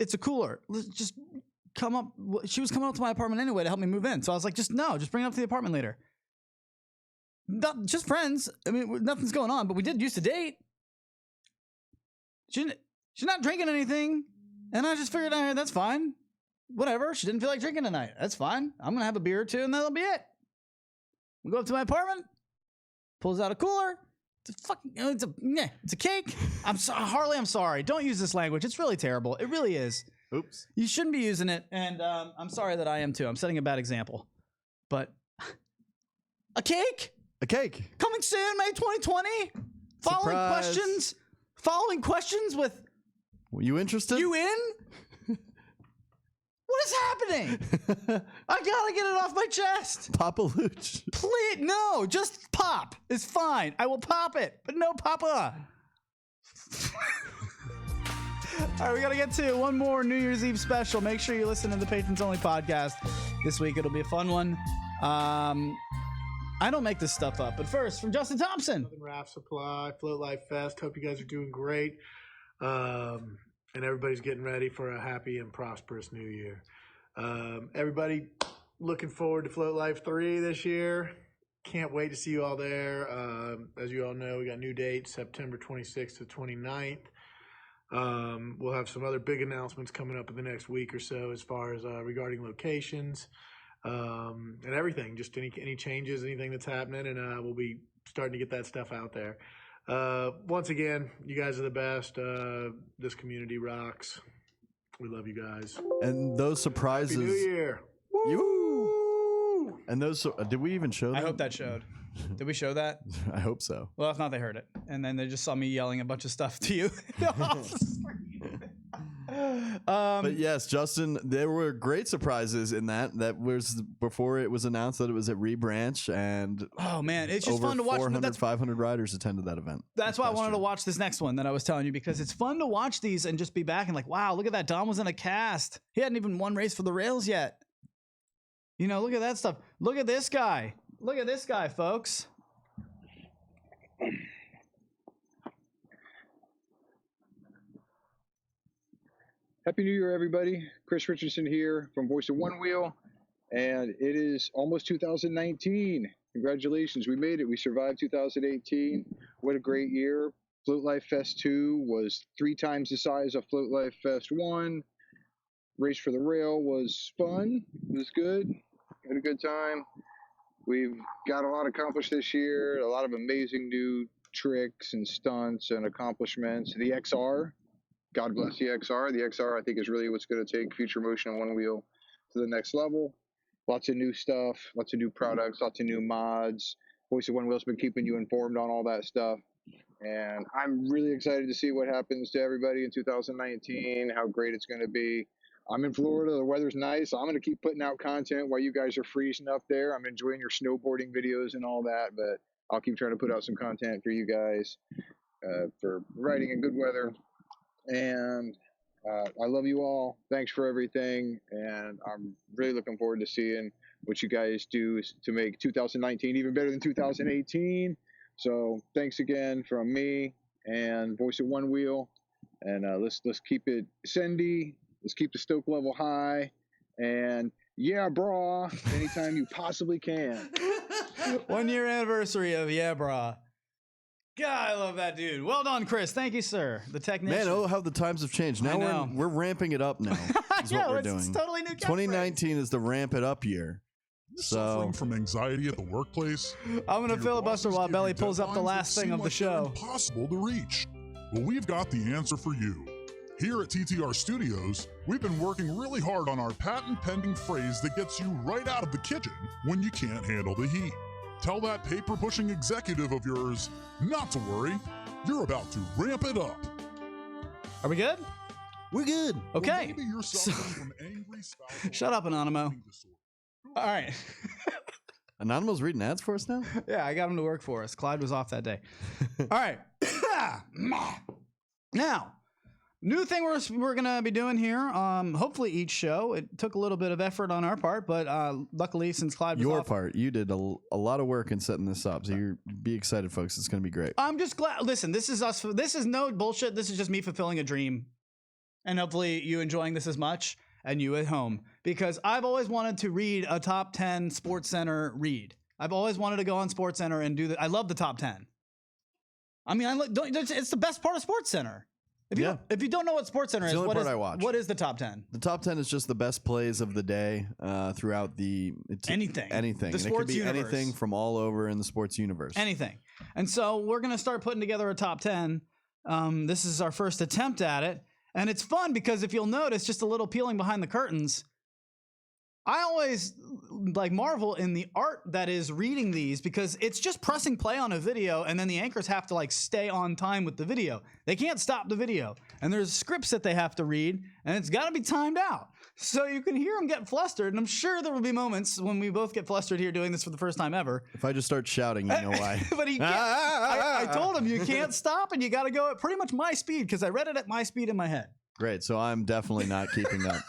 [SPEAKER 1] It's a cooler. Let's just come up. She was coming up to my apartment anyway to help me move in. So I was like, just bring it up to the apartment later. Not just friends. I mean, nothing's going on, but we did used to date. She's not drinking anything. And I just figured, all right, that's fine. Whatever. She didn't feel like drinking tonight. That's fine. I'm going to have a beer or two and that'll be it. We go up to my apartment. Pulls out a cooler. It's a cake. Harley, I'm sorry. Don't use this language. It's really terrible. It really is.
[SPEAKER 2] Oops.
[SPEAKER 1] You shouldn't be using it. And I'm sorry that I am too. I'm setting a bad example. But a cake?
[SPEAKER 2] A cake.
[SPEAKER 1] Coming soon, May 2020. Following questions with...
[SPEAKER 2] Were you interested?
[SPEAKER 1] You in? What is happening? I gotta get it off my chest.
[SPEAKER 2] Papa Luch.
[SPEAKER 1] Please, no, just pop. It's fine. I will pop it, but no papa. All right, we gotta get to one more New Year's Eve special. Make sure you listen to the Patrons Only podcast this week. It'll be a fun one. I don't make this stuff up, but first, from Justin Thompson.
[SPEAKER 10] Raft Supply, Float Life Fest. Hope you guys are doing great. And everybody's getting ready for a happy and prosperous new year. Everybody looking forward to Float Life 3 this year. Can't wait to see you all there. As you all know, we got new dates, September 26th to 29th. We'll have some other big announcements coming up in the next week or so as far as regarding locations and everything. Just any changes, anything that's happening, and we'll be starting to get that stuff out there. Once again, you guys are the best. This community rocks. We love you guys.
[SPEAKER 2] And those surprises.
[SPEAKER 10] Happy New Year.
[SPEAKER 2] You. And those. Did we even show that?
[SPEAKER 1] I hope that showed. Did we show that?
[SPEAKER 2] I hope so.
[SPEAKER 1] Well, if not, they heard it. And then they just saw me yelling a bunch of stuff to you.
[SPEAKER 2] But yes, Justin, there were great surprises in that. That was before it was announced that it was at Rebranch, and
[SPEAKER 1] oh man, it's just fun to watch.
[SPEAKER 2] 500 riders attended that event.
[SPEAKER 1] That's why I wanted to watch this next one that I was telling you, because it's fun to watch these and just be back and like, wow, look at that. Dom was in a cast. He hadn't even won race for the rails yet. You know, look at that stuff. Look at this guy. Look at this guy, folks.
[SPEAKER 11] Happy New Year, everybody. Chris Richardson here from Voice of One Wheel, and it is almost 2019. Congratulations, we made it. We survived 2018. What a great year. Float Life Fest 2 was 3 times the size of Float Life Fest 1. Race for the Rail was fun. It was good. Had a good time. We've got a lot accomplished this year, a lot of amazing new tricks and stunts and accomplishments. The XR. God bless the XR. The XR, I think, is really what's going to take Future Motion and One Wheel to the next level. Lots of new stuff, lots of new products, lots of new mods. Voice of One Wheel's been keeping you informed on all that stuff. And I'm really excited to see what happens to everybody in 2019, how great it's going to be. I'm in Florida. The weather's nice. So I'm going to keep putting out content while you guys are freezing up there. I'm enjoying your snowboarding videos and all that, but I'll keep trying to put out some content for you guys for riding in good weather. And I love you all. Thanks for everything. And I'm really looking forward to seeing what you guys do to make 2019 even better than 2018. So thanks again from me and Voice of One Wheel. And let's keep it sendy. Let's keep the stoke level high. And yeah, brah, anytime you possibly can.
[SPEAKER 1] 1 year anniversary of Yeah, brah. God, I love that dude. Well done, Chris. Thank you, sir. The technician.
[SPEAKER 2] Man, oh, how the times have changed. Now we're ramping it up now. Is what we're doing.
[SPEAKER 1] It's totally new.
[SPEAKER 2] 2019 is the ramp it up year.
[SPEAKER 12] Suffering from anxiety at the workplace?
[SPEAKER 1] I'm gonna
[SPEAKER 12] Do your
[SPEAKER 1] filibuster
[SPEAKER 12] bosses
[SPEAKER 1] while
[SPEAKER 12] give
[SPEAKER 1] Belly
[SPEAKER 12] you
[SPEAKER 1] pulls up the
[SPEAKER 12] deadlines
[SPEAKER 1] last
[SPEAKER 12] that
[SPEAKER 1] thing
[SPEAKER 12] seem
[SPEAKER 1] of the
[SPEAKER 12] like they're
[SPEAKER 1] show.
[SPEAKER 12] Impossible to reach. Well, we've got the answer for you. Here at TTR Studios, we've been working really hard on our patent-pending phrase that gets you right out of the kitchen when you can't handle the heat. Tell that paper-pushing executive of yours not to worry. You're about to ramp it up.
[SPEAKER 1] Are we good?
[SPEAKER 2] We're good.
[SPEAKER 1] Okay.
[SPEAKER 12] Well, maybe you're suffering from angry spousal
[SPEAKER 1] Shut up, Anonymous.
[SPEAKER 12] disorder.
[SPEAKER 1] All right.
[SPEAKER 2] Anonymous reading ads for us now?
[SPEAKER 1] Yeah, I got him to work for us. Clyde was off that day. All right. Now, new thing we're going to be doing here, hopefully each show. It took a little bit of effort on our part, but luckily since Clyde was
[SPEAKER 2] Your
[SPEAKER 1] off.
[SPEAKER 2] part. You did a lot of work in setting this up. So you be excited, folks. It's going to be great.
[SPEAKER 1] I'm just glad. Listen, this is us. This is no bullshit. This is just me fulfilling a dream. And hopefully you enjoying this as much and you at home. Because I've always wanted to read a top 10 Sports Center read. I've always wanted to go on Sports Center and do that. I love the top 10. I mean, it's the best part of Sports Center. If you don't know what Sports Center
[SPEAKER 2] It's
[SPEAKER 1] is,
[SPEAKER 2] the only part I watch.
[SPEAKER 1] what is the top 10?
[SPEAKER 2] The top 10 is just the best plays of the day throughout
[SPEAKER 1] Anything.
[SPEAKER 2] Anything.
[SPEAKER 1] The
[SPEAKER 2] And it could
[SPEAKER 1] sports
[SPEAKER 2] be
[SPEAKER 1] universe.
[SPEAKER 2] anything from all over in the sports universe.
[SPEAKER 1] Anything. And so we're going to start putting together a top 10. This is our first attempt at it. And it's fun because if you'll notice, just a little peeling behind the curtains, I always marvel in the art that is reading these because it's just pressing play on a video and then the anchors have to stay on time with the video. They can't stop the video. And there's scripts that they have to read and it's got to be timed out. So you can hear them get flustered, and I'm sure there will be moments when we both get flustered here doing this for the first time ever.
[SPEAKER 2] If I just start shouting, you know why.
[SPEAKER 1] But he can't. I told him you can't stop and you got to go at pretty much my speed because I read it at my speed in my head.
[SPEAKER 2] Great. So I'm definitely not keeping up.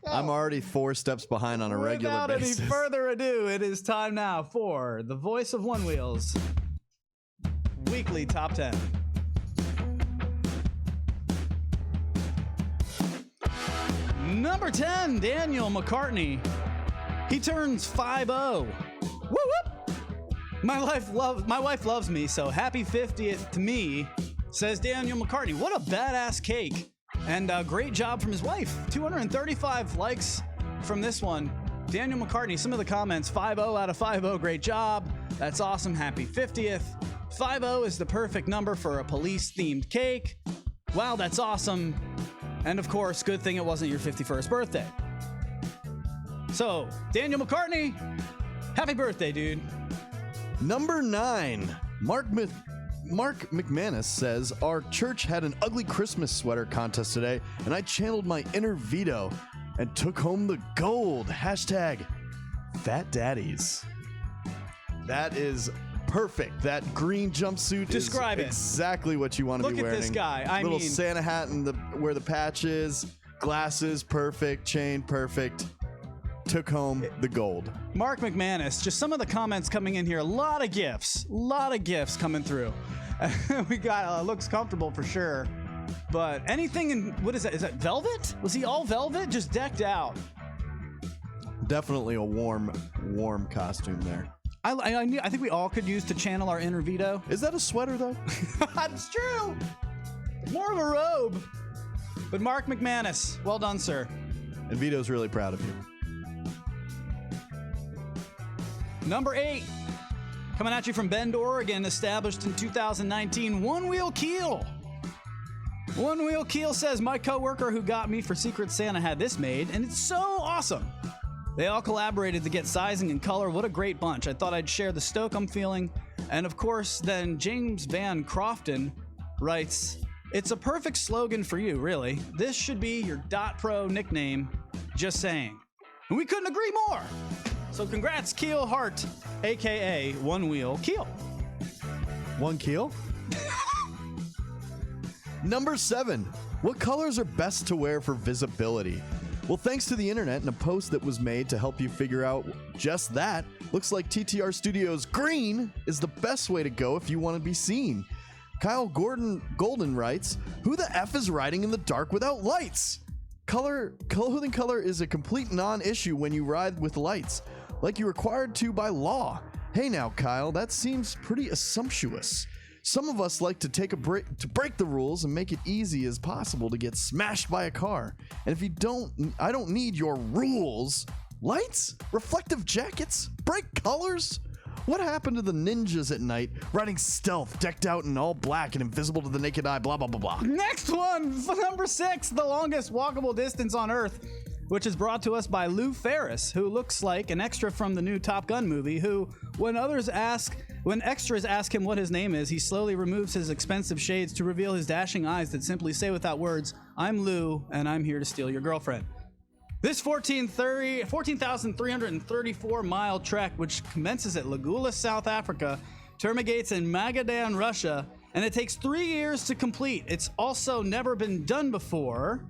[SPEAKER 2] I'm already 4 steps behind on a regular basis.
[SPEAKER 1] Without any further ado, it is time now for the voice of One Wheel's weekly top 10. Number 10, Daniel McCartney. He turns 5-0. Woo whoop! My wife loves me, so happy 50th to me, says Daniel McCartney. What a badass cake. And great job from his wife. 235 likes from this one. Daniel McCartney, some of the comments, 5-0 out of 5-0, great job. That's awesome, happy 50th. 5-0 is the perfect number for a police-themed cake. Wow, that's awesome. And of course, good thing it wasn't your 51st birthday. So, Daniel McCartney, happy birthday, dude.
[SPEAKER 2] Number 9, Mark McManus says, our church had an ugly Christmas sweater contest today, and I channeled my inner Vito and took home the gold. Hashtag Fat Daddies. That is perfect. That green jumpsuit
[SPEAKER 1] Describe
[SPEAKER 2] is
[SPEAKER 1] it.
[SPEAKER 2] Exactly what you want to be wearing.
[SPEAKER 1] Look at this guy.
[SPEAKER 2] Little Santa hat and where the patch is, glasses, perfect, chain, perfect. Took home the gold.
[SPEAKER 1] Mark McManus, just some of the comments coming in here. A lot of gifts coming through. We got looks comfortable for sure. But anything in, what is that? Is that velvet? Was he all velvet? Just decked out.
[SPEAKER 2] Definitely a warm costume there.
[SPEAKER 1] I think we all could use to channel our inner Vito.
[SPEAKER 2] Is that a sweater though?
[SPEAKER 1] That's true. More of a robe. But Mark McManus, well done, sir.
[SPEAKER 2] And Vito's really proud of you.
[SPEAKER 1] Number 8, coming at you from Bend, Oregon, established in 2019, One Wheel Keel. One Wheel Keel says, my coworker who got me for Secret Santa had this made, and it's so awesome. They all collaborated to get sizing and color. What a great bunch. I thought I'd share the stoke I'm feeling. And of course, then James Van Crofton writes, it's a perfect slogan for you, really. This should be your .pro nickname, just saying. And we couldn't agree more. So congrats, Keel Hart, a.k.a. One Wheel Keel.
[SPEAKER 2] One keel? Number 7. What colors are best to wear for visibility? Well, thanks to the internet and a post that was made to help you figure out just that, looks like TTR Studios green is the best way to go if you want to be seen. Kyle Golden writes, who the F is riding in the dark without lights? Clothing color is a complete non-issue when you ride with lights, like you're required to by law. Hey now, Kyle, that seems pretty assumptuous. Some of us like to take a break to break the rules and make it easy as possible to get smashed by a car. And if you don't, I don't need your rules. Lights? Reflective jackets? Bright colors? What happened to the ninjas at night, riding stealth, decked out in all black and invisible to the naked eye, blah, blah, blah, blah.
[SPEAKER 1] Next one, number 6, the longest walkable distance on Earth, which is brought to us by Lou Ferris, who looks like an extra from the new Top Gun movie, who, when extras ask him what his name is, he slowly removes his expensive shades to reveal his dashing eyes that simply say without words, "I'm Lou, and I'm here to steal your girlfriend." This 14,334-mile trek, which commences at Lagula, South Africa, terminates in Magadan, Russia, and it takes 3 years to complete. It's also never been done before,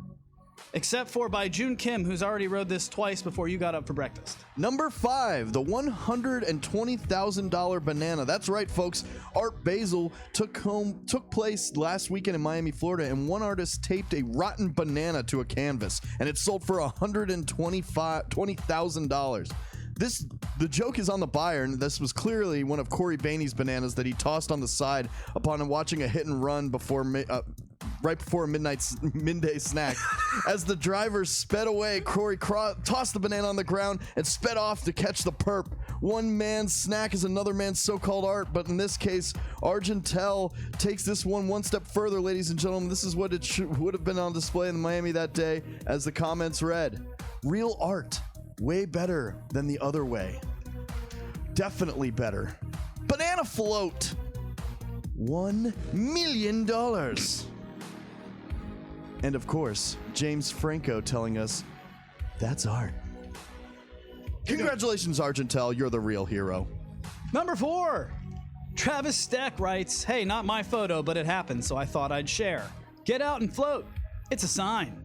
[SPEAKER 1] except for by June Kim, who's already rode this twice before you got up for breakfast.
[SPEAKER 2] Number 5, the $120,000 banana. That's right, folks. Art Basel took place last weekend in Miami, Florida, and one artist taped a rotten banana to a canvas, and it sold for $120,000. The joke is on the buyer, and this was clearly one of Corey Bainey's bananas that he tossed on the side upon watching a hit and run right before a midday snack. As the driver sped away, Corey tossed the banana on the ground and sped off to catch the perp. One man's snack is another man's so-called art, but in this case, Argentel takes this one step further, ladies and gentlemen. This is what it would have been on display in Miami that day, as the comments read: "Real art. Way better than the other way. Definitely better. Banana float. $1 million. And of course, James Franco telling us that's art. Congratulations, Argentel. You're the real hero.
[SPEAKER 1] Number 4, Travis Steck writes, "Hey, not my photo, but it happened, so I thought I'd share. Get out and float. It's a sign."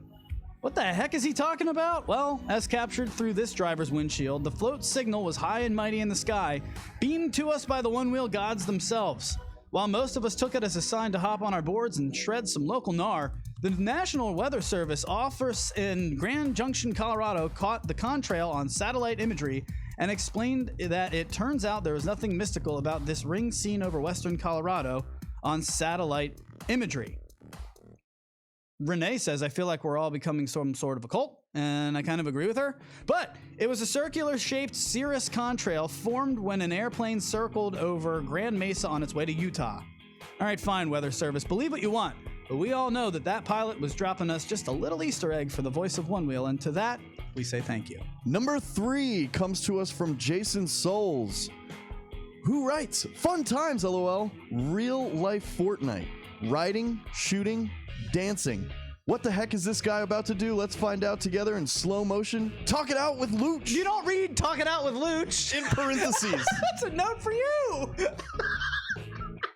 [SPEAKER 1] What the heck is he talking about? Well, as captured through this driver's windshield, the float signal was high and mighty in the sky, beamed to us by the one-wheel gods themselves. While most of us took it as a sign to hop on our boards and shred some local gnar, the National Weather Service office in Grand Junction, Colorado, caught the contrail on satellite imagery and explained that it turns out there was nothing mystical about this ring seen over western Colorado on satellite imagery. Renee says, "I feel like we're all becoming some sort of a cult," and I kind of agree with her. But it was a circular-shaped cirrus contrail formed when an airplane circled over Grand Mesa on its way to Utah. All right, fine, Weather Service, believe what you want, but we all know that pilot was dropping us just a little Easter egg for the voice of One Wheel, and to that, we say thank you.
[SPEAKER 2] Number 3 comes to us from Jason Souls, who writes, "Fun times, LOL. Real life Fortnite. Riding, shooting, dancing. What the heck is this guy about to do? Let's find out together in slow motion. Talk it out with Looch."
[SPEAKER 1] You don't read "talk it out with Looch"
[SPEAKER 2] in parentheses.
[SPEAKER 1] That's a note for you.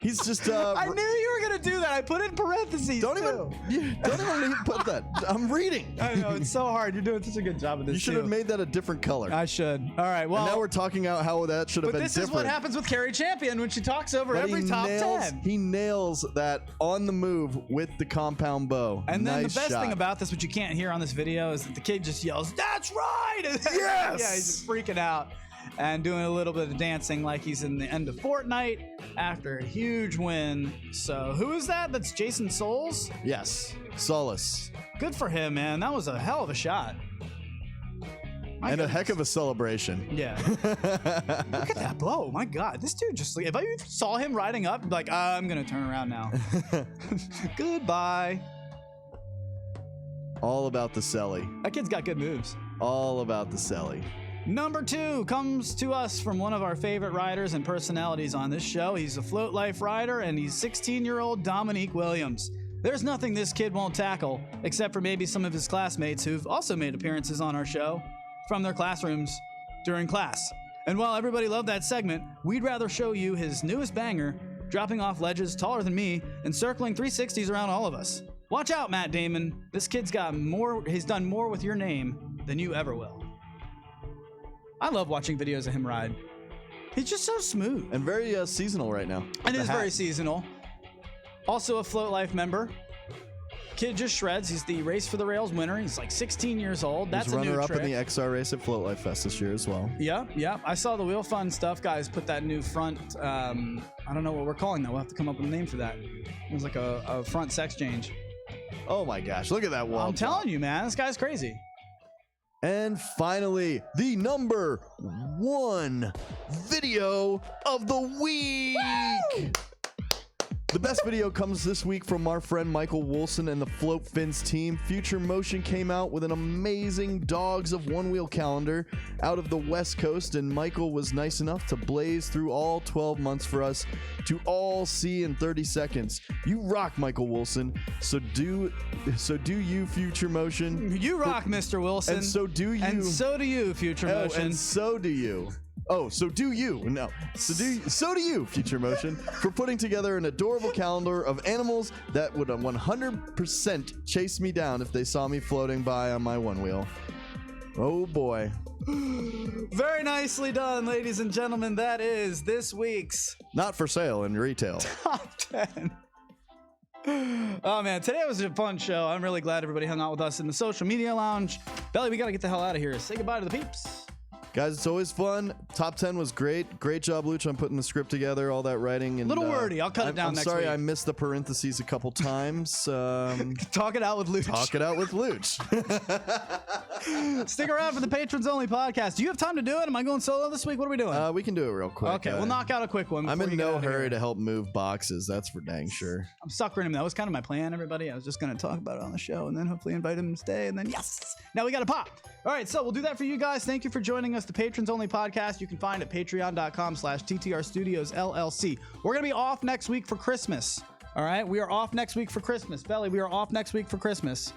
[SPEAKER 2] He's just.
[SPEAKER 1] I knew you were gonna do that. I put it in parentheses.
[SPEAKER 2] Don't even put that. I'm reading.
[SPEAKER 1] I know, it's so hard. You're doing such a good job of this.
[SPEAKER 2] You should have made that a different color.
[SPEAKER 1] I should. All right. Well,
[SPEAKER 2] and now we're talking out how that should have been different.
[SPEAKER 1] But this is what happens with Carrie Champion when she talks over every top 10.
[SPEAKER 2] He nails that on the move with the compound bow.
[SPEAKER 1] And then
[SPEAKER 2] nice
[SPEAKER 1] the best
[SPEAKER 2] shot.
[SPEAKER 1] thing about this, which you can't hear on this video, is that the kid just yells, "That's right!"
[SPEAKER 2] Yes.
[SPEAKER 1] Yeah, he's just freaking out and doing a little bit of dancing like he's in the end of Fortnite after a huge win. So who is that? That's Jason Souls?
[SPEAKER 2] Yes. Solace.
[SPEAKER 1] Good for him, man. That was a hell of a shot.
[SPEAKER 2] And a heck of a celebration.
[SPEAKER 1] Yeah. Look at that bow. My God. This dude just, if I saw him riding up, I'd be like, I'm going to turn around now. Goodbye.
[SPEAKER 2] All about the celly.
[SPEAKER 1] That kid's got good moves.
[SPEAKER 2] All about the celly.
[SPEAKER 1] Number 2 comes to us from one of our favorite riders and personalities on this show. He's a Float Life rider, and he's 16-year-old Dominique Williams. There's nothing this kid won't tackle, except for maybe some of his classmates who've also made appearances on our show from their classrooms during class. And while everybody loved that segment, we'd rather show you his newest banger, dropping off ledges taller than me and circling 360s around all of us. Watch out, Matt Damon. This kid's got more. He's done more with your name than you ever will. I love watching videos of him ride. He's just so smooth.
[SPEAKER 2] And very seasonal right now.
[SPEAKER 1] It is very seasonal. Also a Float Life member. Kid just shreds. He's the Race for the Rails winner. He's like 16 years old. That's a new trick.
[SPEAKER 2] Runner-up in the XR race at Float Life Fest this year as well.
[SPEAKER 1] Yeah. I saw the Wheel Fun stuff guys put that new front, I don't know what we're calling that. We'll have to come up with a name for that. It was like a front sex change.
[SPEAKER 2] Oh my gosh, look at that wall.
[SPEAKER 1] I'm telling you, man, this guy's crazy.
[SPEAKER 2] And finally, the number 1 video of the week. Woo! The best video comes this week from our friend Michael Wilson and the Float Fins team. Future Motion came out with an amazing Dogs of One Wheel calendar out of the West Coast, and Michael was nice enough to blaze through all 12 months for us to all see in 30 seconds. You rock, Michael Wilson. So do you, Future Motion.
[SPEAKER 1] You rock, Mr. Wilson.
[SPEAKER 2] And so do you.
[SPEAKER 1] And so do you, Future Motion.
[SPEAKER 2] And so do you. Oh, so do you. No. So do you, Future Motion, for putting together an adorable calendar of animals that would 100% chase me down if they saw me floating by on my one wheel. Oh boy.
[SPEAKER 1] Very nicely done, ladies and gentlemen. That is this week's
[SPEAKER 2] Not for sale in retail.
[SPEAKER 1] Top 10. Oh man, today was a fun show. I'm really glad everybody hung out with us in the social media lounge. Belly, we gotta get the hell out of here. Say goodbye to the peeps.
[SPEAKER 2] Guys, it's always fun. Top 10 was great. Great job, Luch, on putting the script together, all that writing. And,
[SPEAKER 1] little wordy. I'll cut it down next week.
[SPEAKER 2] I'm sorry I missed the parentheses a couple times.
[SPEAKER 1] Talk it out with Luch.
[SPEAKER 2] Talk it out with Luch.
[SPEAKER 1] Stick around for the Patrons Only podcast. Do you have time to do it? Am I going solo this week? What are we doing?
[SPEAKER 2] We can do it real quick.
[SPEAKER 1] Okay, we'll knock out a quick one.
[SPEAKER 2] I'm in no hurry to help move boxes. That's for dang sure.
[SPEAKER 1] I'm suckering him. That was kind of my plan, everybody. I was just going to talk about it on the show and then hopefully invite him to stay. And then, yes, now we got to pop. All right, so we'll do that for you guys. Thank you for joining us. The Patrons Only podcast you can find at patreon.com/TTR Studios LLC. We're going to be off next week for Christmas. All right, we are off next week for Christmas. Belly, we are off next week for Christmas.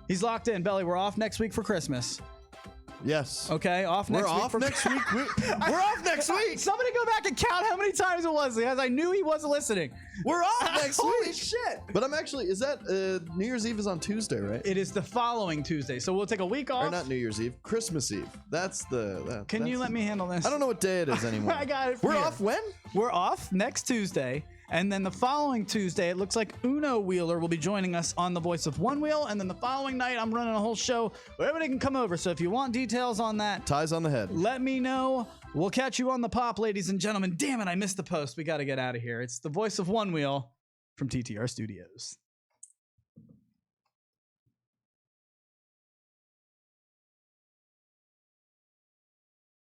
[SPEAKER 1] He's locked in. Belly, we're off next week for Christmas.
[SPEAKER 2] Yes.
[SPEAKER 1] Okay, off next week.
[SPEAKER 2] We're off next week. We're off next week.
[SPEAKER 1] Somebody go back and count how many times it was, as I knew he wasn't listening.
[SPEAKER 2] We're off next week.
[SPEAKER 1] Holy shit.
[SPEAKER 2] But I'm actually, is that New Year's Eve is on Tuesday, right?
[SPEAKER 1] It is the following Tuesday. So we'll take a week off.
[SPEAKER 2] Or not New Year's Eve, Christmas Eve. That's the...
[SPEAKER 1] Can you let me handle this?
[SPEAKER 2] I don't know what day it is anymore.
[SPEAKER 1] I got it.
[SPEAKER 2] We're off when?
[SPEAKER 1] We're off next Tuesday. And then the following Tuesday, it looks like Uno Wheeler will be joining us on The Voice of One Wheel. And then the following night, I'm running a whole show where everybody can come over. So if you want details on that,
[SPEAKER 2] ties on the head,
[SPEAKER 1] let me know. We'll catch you on the pop, ladies and gentlemen. Damn it, I missed the post. We got to get out of here. It's The Voice of One Wheel from TTR Studios.